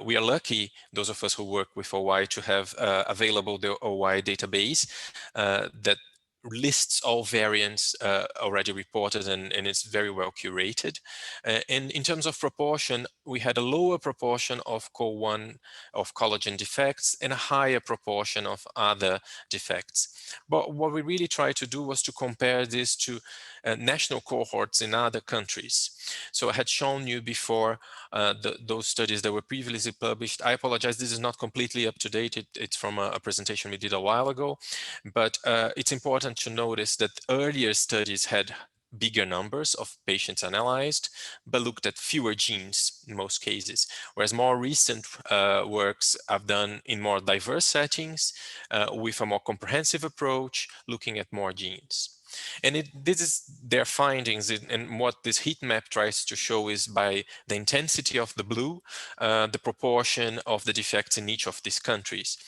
we are lucky, those of us who work with OI, to have available the OI database that lists all variants already reported, and it's very well curated. And in terms of proportion, we had a lower proportion of COL1 of collagen defects and a higher proportion of other defects. But what we really tried to do was to compare this to national cohorts in other countries. So I had shown you before those studies that were previously published. I apologize, this is not completely up to date. It's from a presentation we did a while ago, but it's important to notice that earlier studies had bigger numbers of patients analyzed, but looked at fewer genes in most cases, whereas more recent works have done in more diverse settings with a more comprehensive approach, looking at more genes. And this is their findings, and what this heat map tries to show is by the intensity of the blue, the proportion of the defects in each of these countries.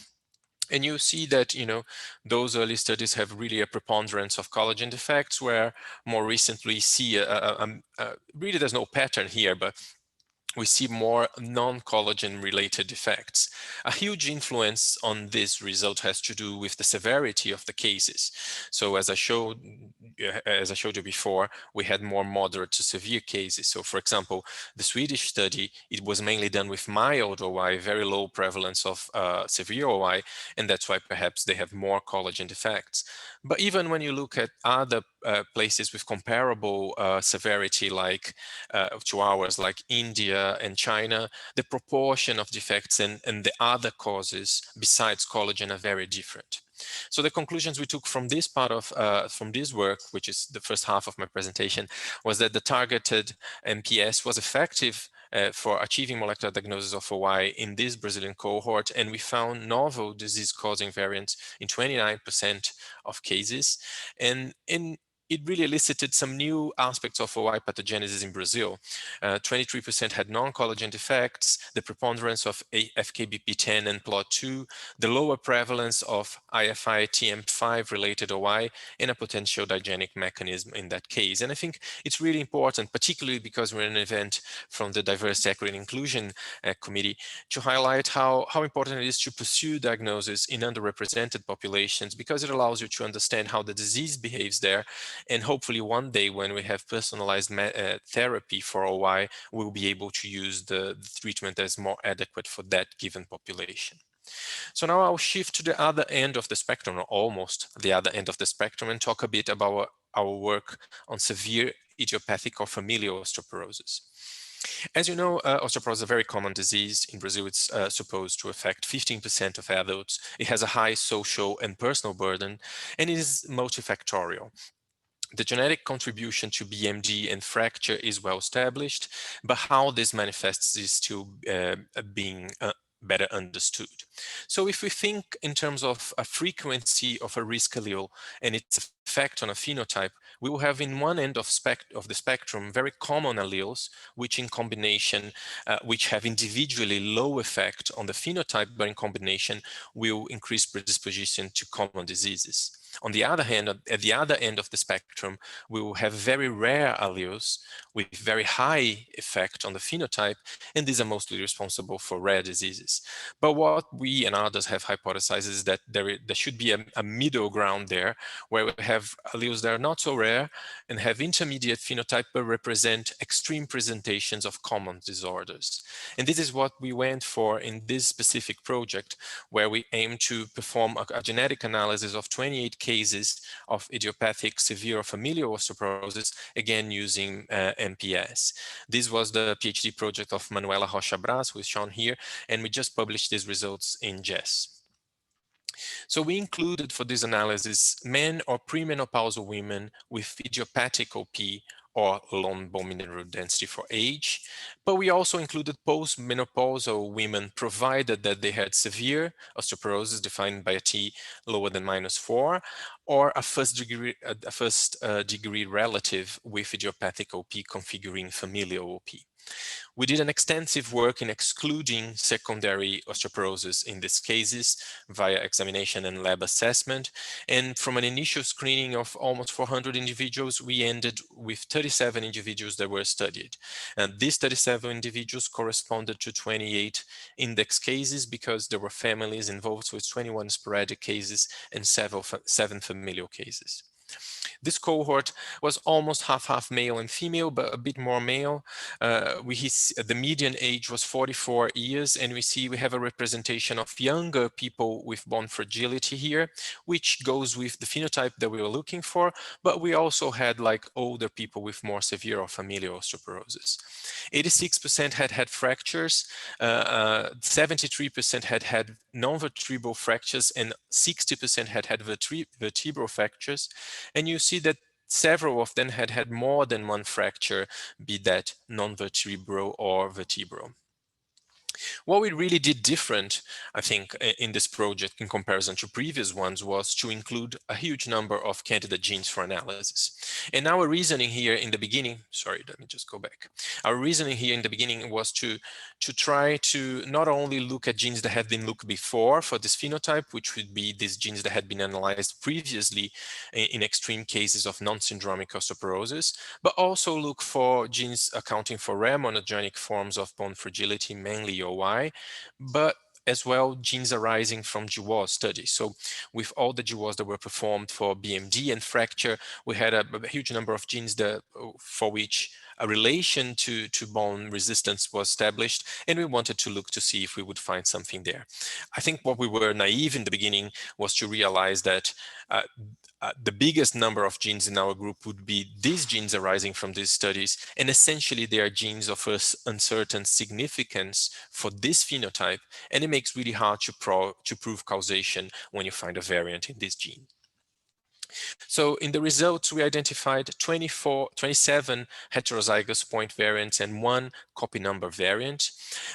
And you see that, you know, those early studies have really a preponderance of collagen defects, where more recently see really there's no pattern here, but we see more non-collagen related defects. A huge influence on this result has to do with the severity of the cases. So as I showed you before, we had more moderate to severe cases. So for example, the Swedish study, it was mainly done with mild OI, very low prevalence of severe OI, and that's why perhaps they have more collagen defects. But even when you look at other places with comparable severity, like to ours, like India and China, the proportion of defects and the other causes besides collagen are very different. So the conclusions we took from this part of from this work, which is the first half of my presentation, was that the targeted MPS was effective for achieving molecular diagnosis of OI in this Brazilian cohort, and we found novel disease-causing variants in 29% of cases, and it really elicited some new aspects of OI pathogenesis in Brazil. 23% had non-collagen defects, the preponderance of FKBP10 and PLOT2, the lower prevalence of IFI TM5 related OI, and a potential digenic mechanism in that case. And I think it's really important, particularly because we're in an event from the Diversity, Equity, and Inclusion Committee, to highlight how important it is to pursue diagnosis in underrepresented populations, because it allows you to understand how the disease behaves there. And hopefully one day when we have personalized therapy for OI, we'll be able to use the treatment that is more adequate for that given population. So now I'll shift to the other end of the spectrum, or almost the other end of the spectrum, and talk a bit about our work on severe idiopathic or familial osteoporosis. As you know, osteoporosis is a very common disease. In Brazil, it's supposed to affect 15% of adults. It has a high social and personal burden, and it is multifactorial. The genetic contribution to BMD and fracture is well established, but how this manifests is still being better understood. So if we think in terms of a frequency of a risk allele and its effect on a phenotype, we will have in one end of the spectrum very common alleles, which in combination, which have individually low effect on the phenotype, but in combination will increase predisposition to common diseases. On the other hand, at the other end of the spectrum, we will have very rare alleles with very high effect on the phenotype, and these are mostly responsible for rare diseases. But what we and others have hypothesized is that there should be a middle ground there, where we have alleles that are not so rare and have intermediate phenotype, but represent extreme presentations of common disorders. And this is what we went for in this specific project, where we aim to perform a genetic analysis of 28 cases of idiopathic severe or familial osteoporosis, again using MPS. This was the PhD project of Manuela Rocha Braz, who is shown here, and we just published these results in JES. So we included for this analysis men or premenopausal women with idiopathic OP or long bone mineral density for age, but we also included postmenopausal women, provided that they had severe osteoporosis defined by a T lower than -4, or a first degree relative with idiopathic OP configuring familial OP. We did an extensive work in excluding secondary osteoporosis in these cases via examination and lab assessment. And from an initial screening of almost 400 individuals, we ended with 37 individuals that were studied. And these 37 individuals corresponded to 28 index cases because there were families involved with 21 sporadic cases and 7 familial cases. This cohort was almost half male and female, but a bit more male. The median age was 44 years, and we have a representation of younger people with bone fragility here, which goes with the phenotype that we were looking for, but we also had like older people with more severe or familial osteoporosis. 86% had fractures, 73% had non-vertebral fractures, and 60% had vertebral fractures. And you see that several of them had more than one fracture, be that non-vertebral or vertebral. What we really did different, I think, in this project in comparison to previous ones was to include a huge number of candidate genes for analysis. And our reasoning here in the beginning, sorry, let me just go back. Our reasoning here in the beginning was to try to not only look at genes that have been looked before for this phenotype, which would be these genes that had been analyzed previously in extreme cases of non-syndromic osteoporosis, but also look for genes accounting for rare monogenic forms of bone fragility, mainly OI, but as well genes arising from GWAS studies. So with all the GWAS that were performed for BMD and fracture, we had a huge number of genes for which a relation to bone resistance was established, and we wanted to look to see if we would find something there. I think what we were naive in the beginning was to realize that the biggest number of genes in our group would be these genes arising from these studies, and essentially they are genes of uncertain significance for this phenotype, and it makes really hard to prove causation when you find a variant in this gene. So in the results, we identified 27 heterozygous point variants and 1 copy number variant,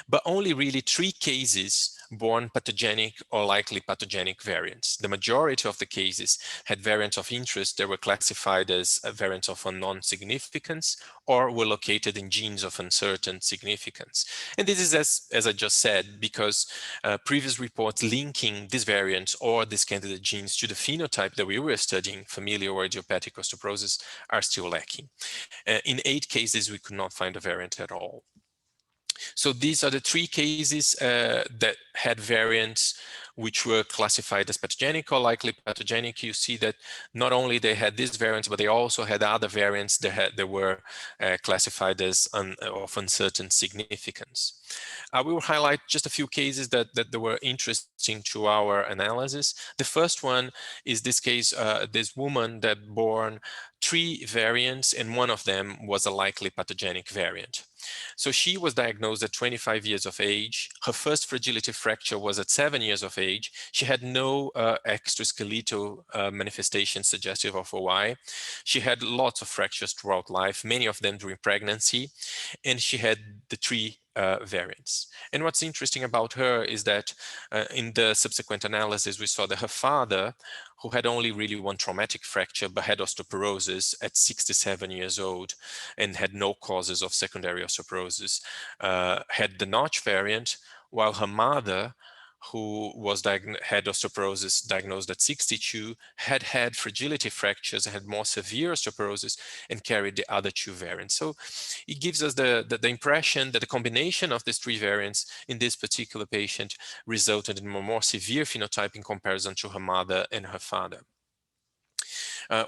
but only really 3 cases born pathogenic or likely pathogenic variants. The majority of the cases had variants of interest that were classified as variants of unknown significance or were located in genes of uncertain significance. And this is, as I just said, because previous reports linking these variants or these candidate genes to the phenotype that we were studying, familial or idiopathic osteoporosis, are still lacking. In 8 cases, we could not find a variant at all. So these are the 3 cases that had variants which were classified as pathogenic or likely pathogenic. You see that not only they had these variants, but they also had other variants that were classified as of uncertain significance. We will highlight just a few cases that were interesting to our analysis. The first one is this case, this woman that born 3 variants, and one of them was a likely pathogenic variant. So she was diagnosed at 25 years of age. Her first fragility fracture was at 7 years of age. She had no extraskeletal manifestations suggestive of OI. She had lots of fractures throughout life, many of them during pregnancy, and she had the 3 variants. And what's interesting about her is that in the subsequent analysis, we saw that her father, who had only really 1 traumatic fracture, but had osteoporosis at 67 years old and had no causes of secondary osteoporosis, had the notch variant, while her mother, who had osteoporosis diagnosed at 62, had fragility fractures, had more severe osteoporosis, and carried the other 2 variants. So it gives us the impression that the combination of these 3 variants in this particular patient resulted in a more severe phenotype in comparison to her mother and her father.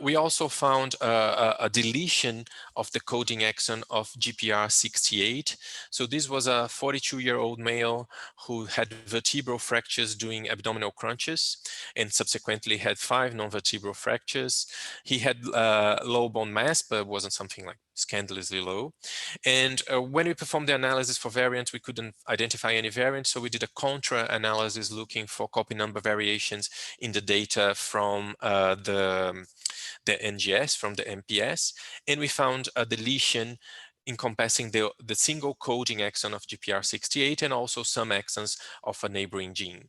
We also found a deletion of the coding exon of GPR68. So this was a 42-year-old male who had vertebral fractures doing abdominal crunches and subsequently had 5 non-vertebral fractures. He had low bone mass, but wasn't something like scandalously low. And when we performed the analysis for variants, we couldn't identify any variants. So we did a contra analysis looking for copy number variations in the data from the NGS, from the MPS, and we found a deletion encompassing the single coding exon of GPR68 and also some exons of a neighboring gene.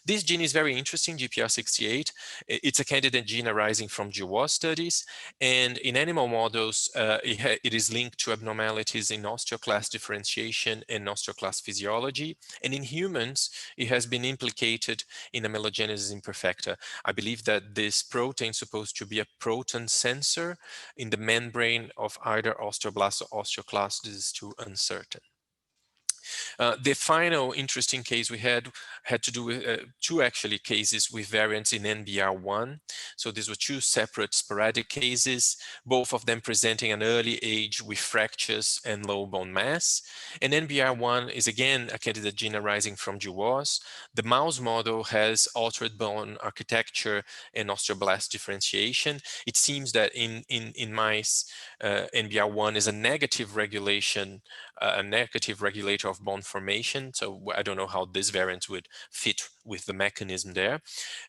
This gene is very interesting, GPR68. It's a candidate gene arising from GWAS studies, and in animal models, it is linked to abnormalities in osteoclast differentiation and osteoclast physiology, and in humans, it has been implicated in amelogenesis imperfecta. I believe that this protein is supposed to be a proton sensor in the membrane of either osteoblast or osteoclast. This is too uncertain. The final interesting case we had to do with two actually cases with variants in NBR1. So these were two separate sporadic cases, both of them presenting an early age with fractures and low bone mass. And NBR1 is again a candidate gene arising from GWAS. The mouse model has altered bone architecture and osteoblast differentiation. It seems that in mice, NBR1 is a negative regulation, a negative regulator of bone formation. So I don't know how this variant would fit with the mechanism there,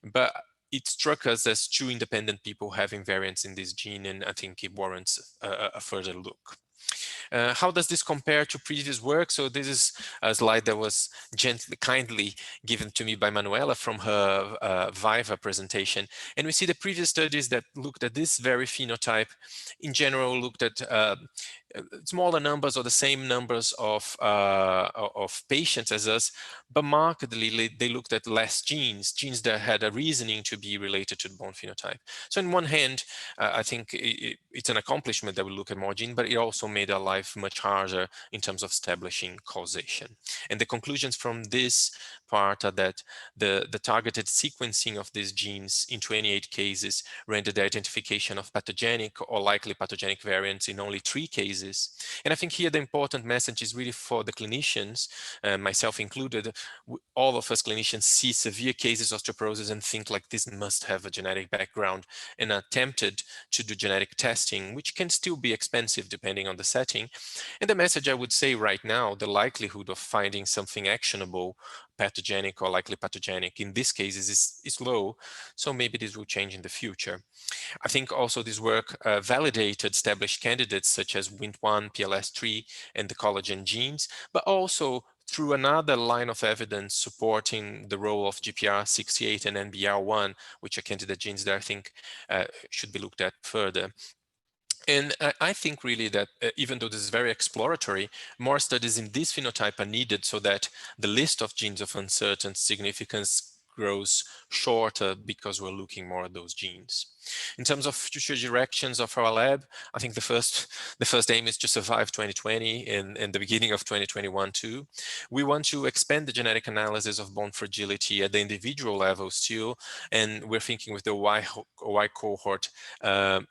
but it struck us as two independent people having variants in this gene, and I think it warrants a further look. How does this compare to previous work? So this is a slide that was kindly given to me by Manuela from her Viva presentation. And we see the previous studies that looked at this very phenotype, in general, looked at smaller numbers or the same numbers of patients as us, but markedly they looked at less genes that had a reasoning to be related to the bone phenotype. So on one hand, I think it's an accomplishment that we look at more genes, but it also made our life much harder in terms of establishing causation. And the conclusions from this part are that the targeted sequencing of these genes in 28 cases rendered the identification of pathogenic or likely pathogenic variants in only 3 cases. And I think here the important message is really for the clinicians, myself included. All of us clinicians see severe cases of osteoporosis and think like this must have a genetic background, and are tempted to do genetic testing, which can still be expensive depending on the setting. And the message I would say right now, the likelihood of finding something actionable, pathogenic or likely pathogenic in these cases is low. So maybe this will change in the future. I think also this work validated established candidates such as Wnt1, PLS3, and the collagen genes, but also through another line of evidence supporting the role of GPR68 and NBR1, which are candidate genes that I think should be looked at further. And I think really that even though this is very exploratory, more studies in this phenotype are needed so that the list of genes of uncertain significance grows shorter because we're looking more at those genes. In terms of future directions of our lab, I think the first aim is to survive 2020 and the beginning of 2021 too. We want to expand the genetic analysis of bone fragility at the individual level still, and we're thinking with the Y cohort,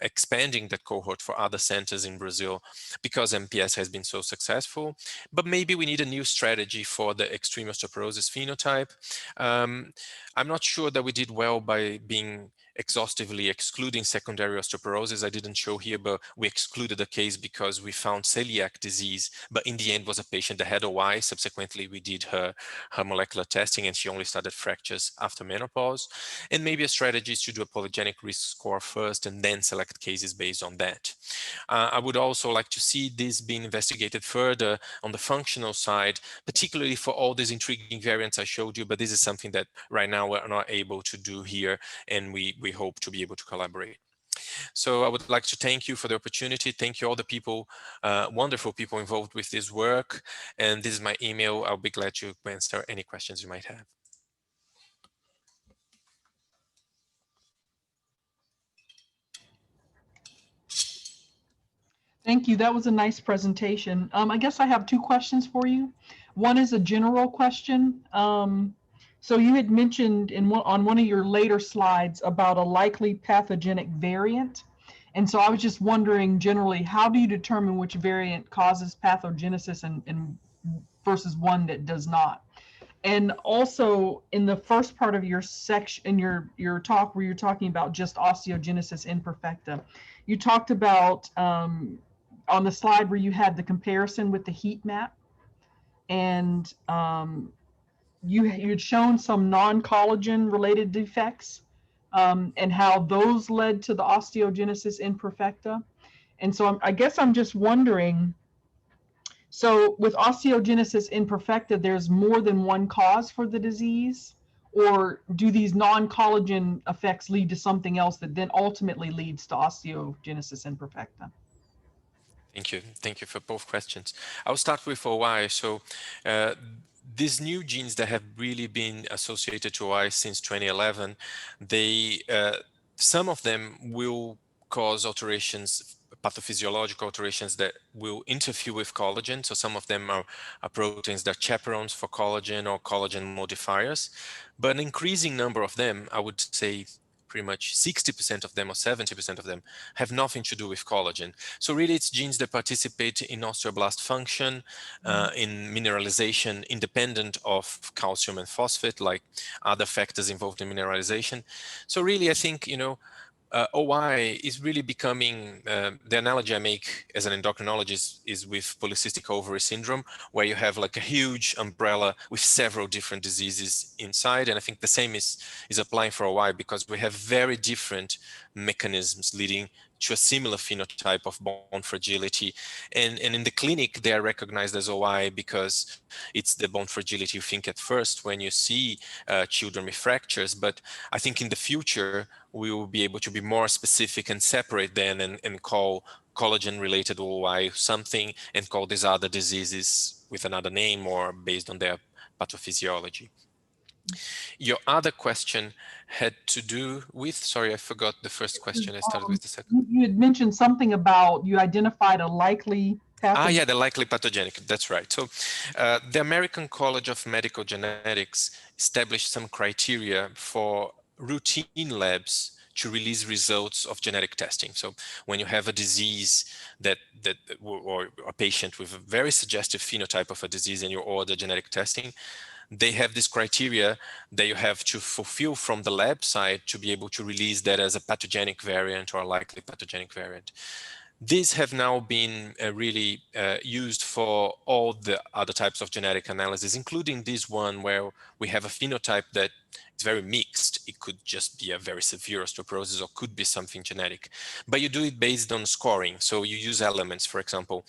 expanding that cohort for other centers in Brazil because MPS has been so successful. But maybe we need a new strategy for the extreme osteoporosis phenotype. I'm not sure that we did well by being exhaustively excluding secondary osteoporosis. I didn't show here, but we excluded a case because we found celiac disease, but in the end was a patient that had a Y. Subsequently, we did her molecular testing and she only started fractures after menopause. And maybe a strategy is to do a polygenic risk score first and then select cases based on that. I would also like to see this being investigated further on the functional side, particularly for all these intriguing variants I showed you, but this is something that right now we're not able to do here, and we hope to be able to collaborate. So I would like to thank you for the opportunity. Thank you all the people, wonderful people involved with this work. And this is my email. I'll be glad to answer any questions you might have. Thank you. That was a nice presentation. I guess I have 2 questions for you. One is a general question. So you had mentioned on one of your later slides about a likely pathogenic variant. And so I was just wondering generally, how do you determine which variant causes pathogenesis and versus one that does not? And also in the first part of your section, in your talk where you're talking about just osteogenesis imperfecta, you talked about on the slide where you had the comparison with the heat map, and you had shown some non-collagen related defects and how those led to the osteogenesis imperfecta. And so I guess I'm just wondering, So with osteogenesis imperfecta, there's more than one cause for the disease, or do these non-collagen effects lead to something else that then ultimately leads to osteogenesis imperfecta? Thank you. Thank you for both questions. I'll start with OI. So these new genes that have really been associated to OI since 2011, they some of them will cause alterations, pathophysiological alterations that will interfere with collagen. So some of them are proteins that are chaperones for collagen or collagen modifiers. But an increasing number of them, I would say pretty much 60% of them or 70% of them, have nothing to do with collagen. So really it's genes that participate in osteoblast function, in mineralization independent of calcium and phosphate, like other factors involved in mineralization. So really I think, you know, OI is really becoming, the analogy I make as an endocrinologist is with polycystic ovary syndrome, where you have like a huge umbrella with several different diseases inside. And I think the same is applying for OI, because we have very different mechanisms leading to a similar phenotype of bone fragility. And in the clinic, they are recognized as OI because it's the bone fragility you think at first when you see children with fractures. But I think in the future, we will be able to be more specific and separate them and call collagen-related OI something and call these other diseases with another name or based on their pathophysiology. Your other question had to do with, sorry, I forgot the first question. I started with the second. You had mentioned something about you identified a likely pathogen. Yeah, the likely pathogenic. That's right. So the American College of Medical Genetics established some criteria for routine labs to release results of genetic testing. So when you have a disease or a patient with a very suggestive phenotype of a disease and you order genetic testing, they have this criteria that you have to fulfill from the lab side to be able to release that as a pathogenic variant or a likely pathogenic variant. These have now been really used for all the other types of genetic analysis, including this one where we have a phenotype that is very mixed. It could just be a very severe osteoporosis or could be something genetic. But you do it based on scoring. So you use elements, for example,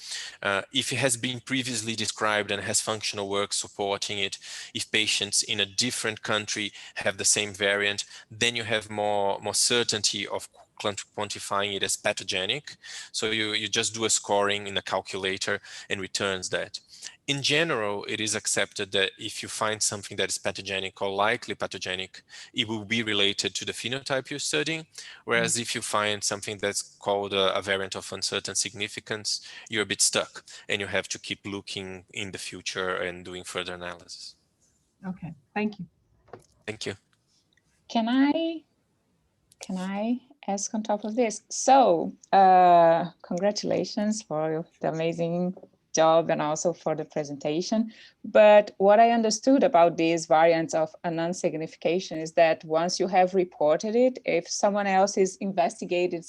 if it has been previously described and has functional work supporting it, if patients in a different country have the same variant, then you have more certainty of quantifying it as pathogenic. So you just do a scoring in a calculator and returns that. In general, it is accepted that if you find something that is pathogenic or likely pathogenic, it will be related to the phenotype you're studying. Whereas if you find something that's called a variant of uncertain significance, you're a bit stuck and you have to keep looking in the future and doing further analysis. Okay, thank you. Thank you. Can I ask on top of this? So congratulations for the amazing job and also for the presentation. But what I understood about these variants of a non-signification is that once you have reported it, if someone else is investigated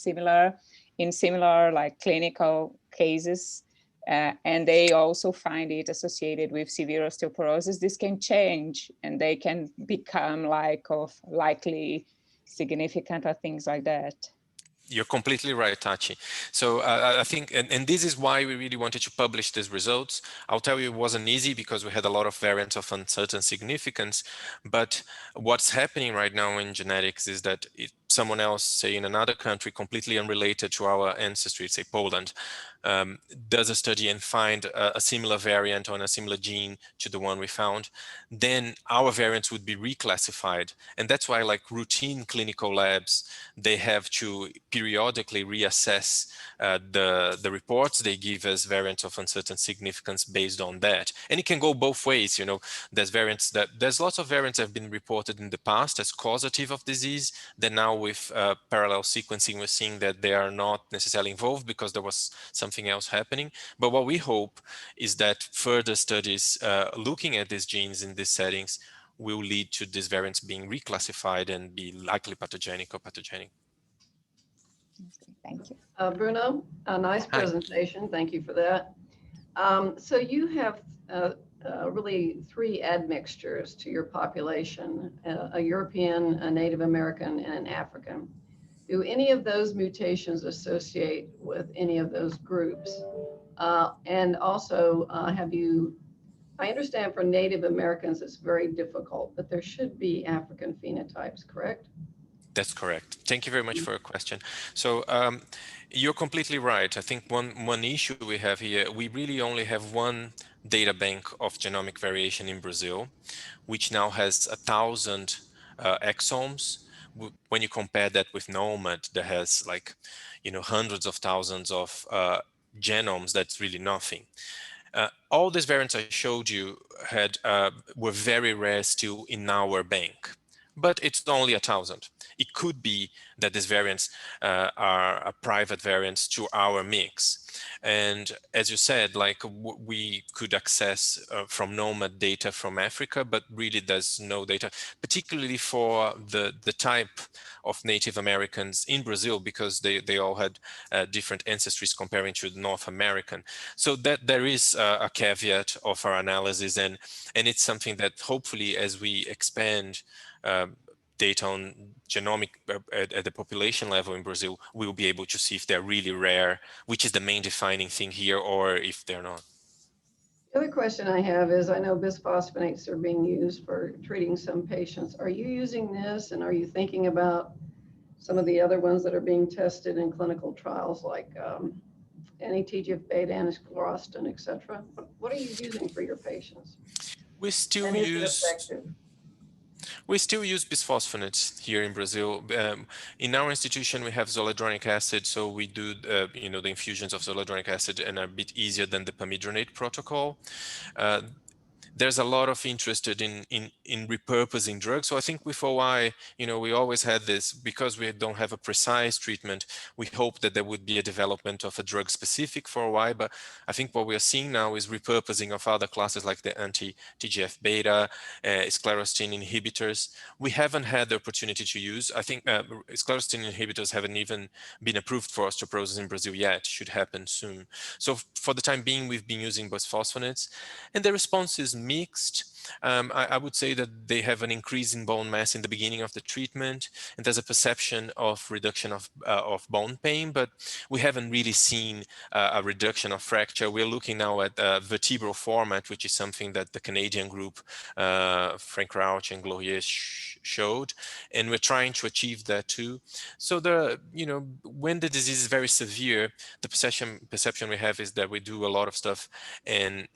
in similar like clinical cases, and they also find it associated with severe osteoporosis, this can change and they can become like of likely significant or things like that. You're completely right, Tachi. So I think, and this is why we really wanted to publish these results. I'll tell you, it wasn't easy because we had a lot of variants of uncertain significance. But what's happening right now in genetics is that someone else, say in another country, completely unrelated to our ancestry, say Poland, does a study and find a similar variant on a similar gene to the one we found, then our variants would be reclassified. And that's why like routine clinical labs, they have to periodically reassess the reports they give as variants of uncertain significance based on that. And it can go both ways. You know, there's lots of variants that have been reported in the past as causative of disease. Then now with parallel sequencing, we're seeing that they are not necessarily involved because there was something else happening. But what we hope is that further studies looking at these genes in these settings will lead to these variants being reclassified and be likely pathogenic or pathogenic. Thank you. Bruno, a nice presentation. Thank you for that. So you have really 3 admixtures to your population, a European, a Native American, and an African. Do any of those mutations associate with any of those groups? And also, I understand for Native Americans it's very difficult, but there should be African phenotypes, correct? That's correct. Thank you very much for your question. So you're completely right. I think one issue we have here, we really only have one data bank of genomic variation in Brazil, which now has 1,000 exomes. When you compare that with NOMAD, that has like, hundreds of thousands of genomes, that's really nothing. All these variants I showed you were very rare still in our bank, but it's only 1,000. It could be that these variants are private variants to our mix. And as you said, like we could access from NOMAD data from Africa, but really there's no data, particularly for the type of Native Americans in Brazil, because they all had different ancestries comparing to the North American. So that there is a caveat of our analysis, and it's something that hopefully as we expand data on genomic at the population level in Brazil, we'll be able to see if they're really rare, which is the main defining thing here, or if they're not. The other question I have is, I know bisphosphonates are being used for treating some patients. Are you using this, and are you thinking about some of the other ones that are being tested in clinical trials, like anti-TGF-beta, anti-sclerostin, et cetera? What are you using for your patients? We still And is it effective? We still use bisphosphonates here in Brazil. In our institution, we have zoledronic acid, so we do the infusions of zoledronic acid, and are a bit easier than the pamidronate protocol. There's a lot of interest in repurposing drugs. So I think with OI, we always had this, because we don't have a precise treatment, we hope that there would be a development of a drug specific for OI. But I think what we are seeing now is repurposing of other classes like the anti-TGF-beta, sclerostin inhibitors. We haven't had the opportunity to use. I think sclerostin inhibitors haven't even been approved for osteoporosis in Brazil yet. Should happen soon. So for the time being, we've been using bisphosphonates, and the response is mixed. I would say that they have an increase in bone mass in the beginning of the treatment, and there's a perception of reduction of bone pain, but we haven't really seen a reduction of fracture. We're looking now at vertebral format, which is something that the Canadian group, Frank Rauch and Glorier, showed, and we're trying to achieve that too. So when the disease is very severe, the perception we have is that we do a lot of stuff and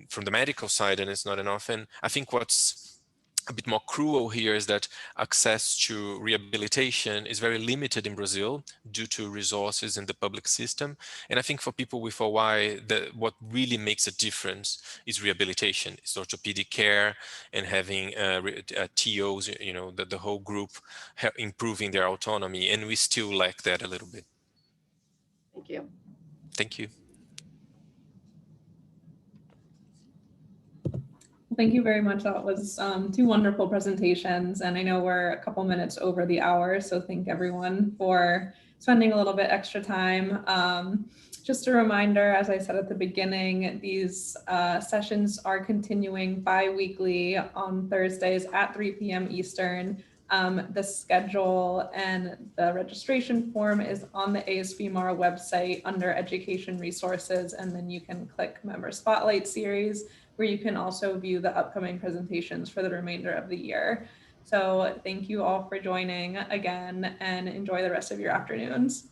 from the medical side, and it's not enough. And I think what's a bit more cruel here is that access to rehabilitation is very limited in Brazil due to resources in the public system. And I think for people with OI, what really makes a difference is rehabilitation. It's orthopedic care and having TOs, the whole group improving their autonomy. And we still lack that a little bit. Thank you. Thank you. Thank you very much. That was two wonderful presentations, and I know we're a couple minutes over the hour, so thank everyone for spending a little bit extra time. Just a reminder, as I said at the beginning, these sessions are continuing bi-weekly on Thursdays at 3 p.m. Eastern. The schedule and the registration form is on the ASBMR website under Education Resources, and then you can click Member Spotlight Series, where you can also view the upcoming presentations for the remainder of the year. So thank you all for joining again, and enjoy the rest of your afternoons.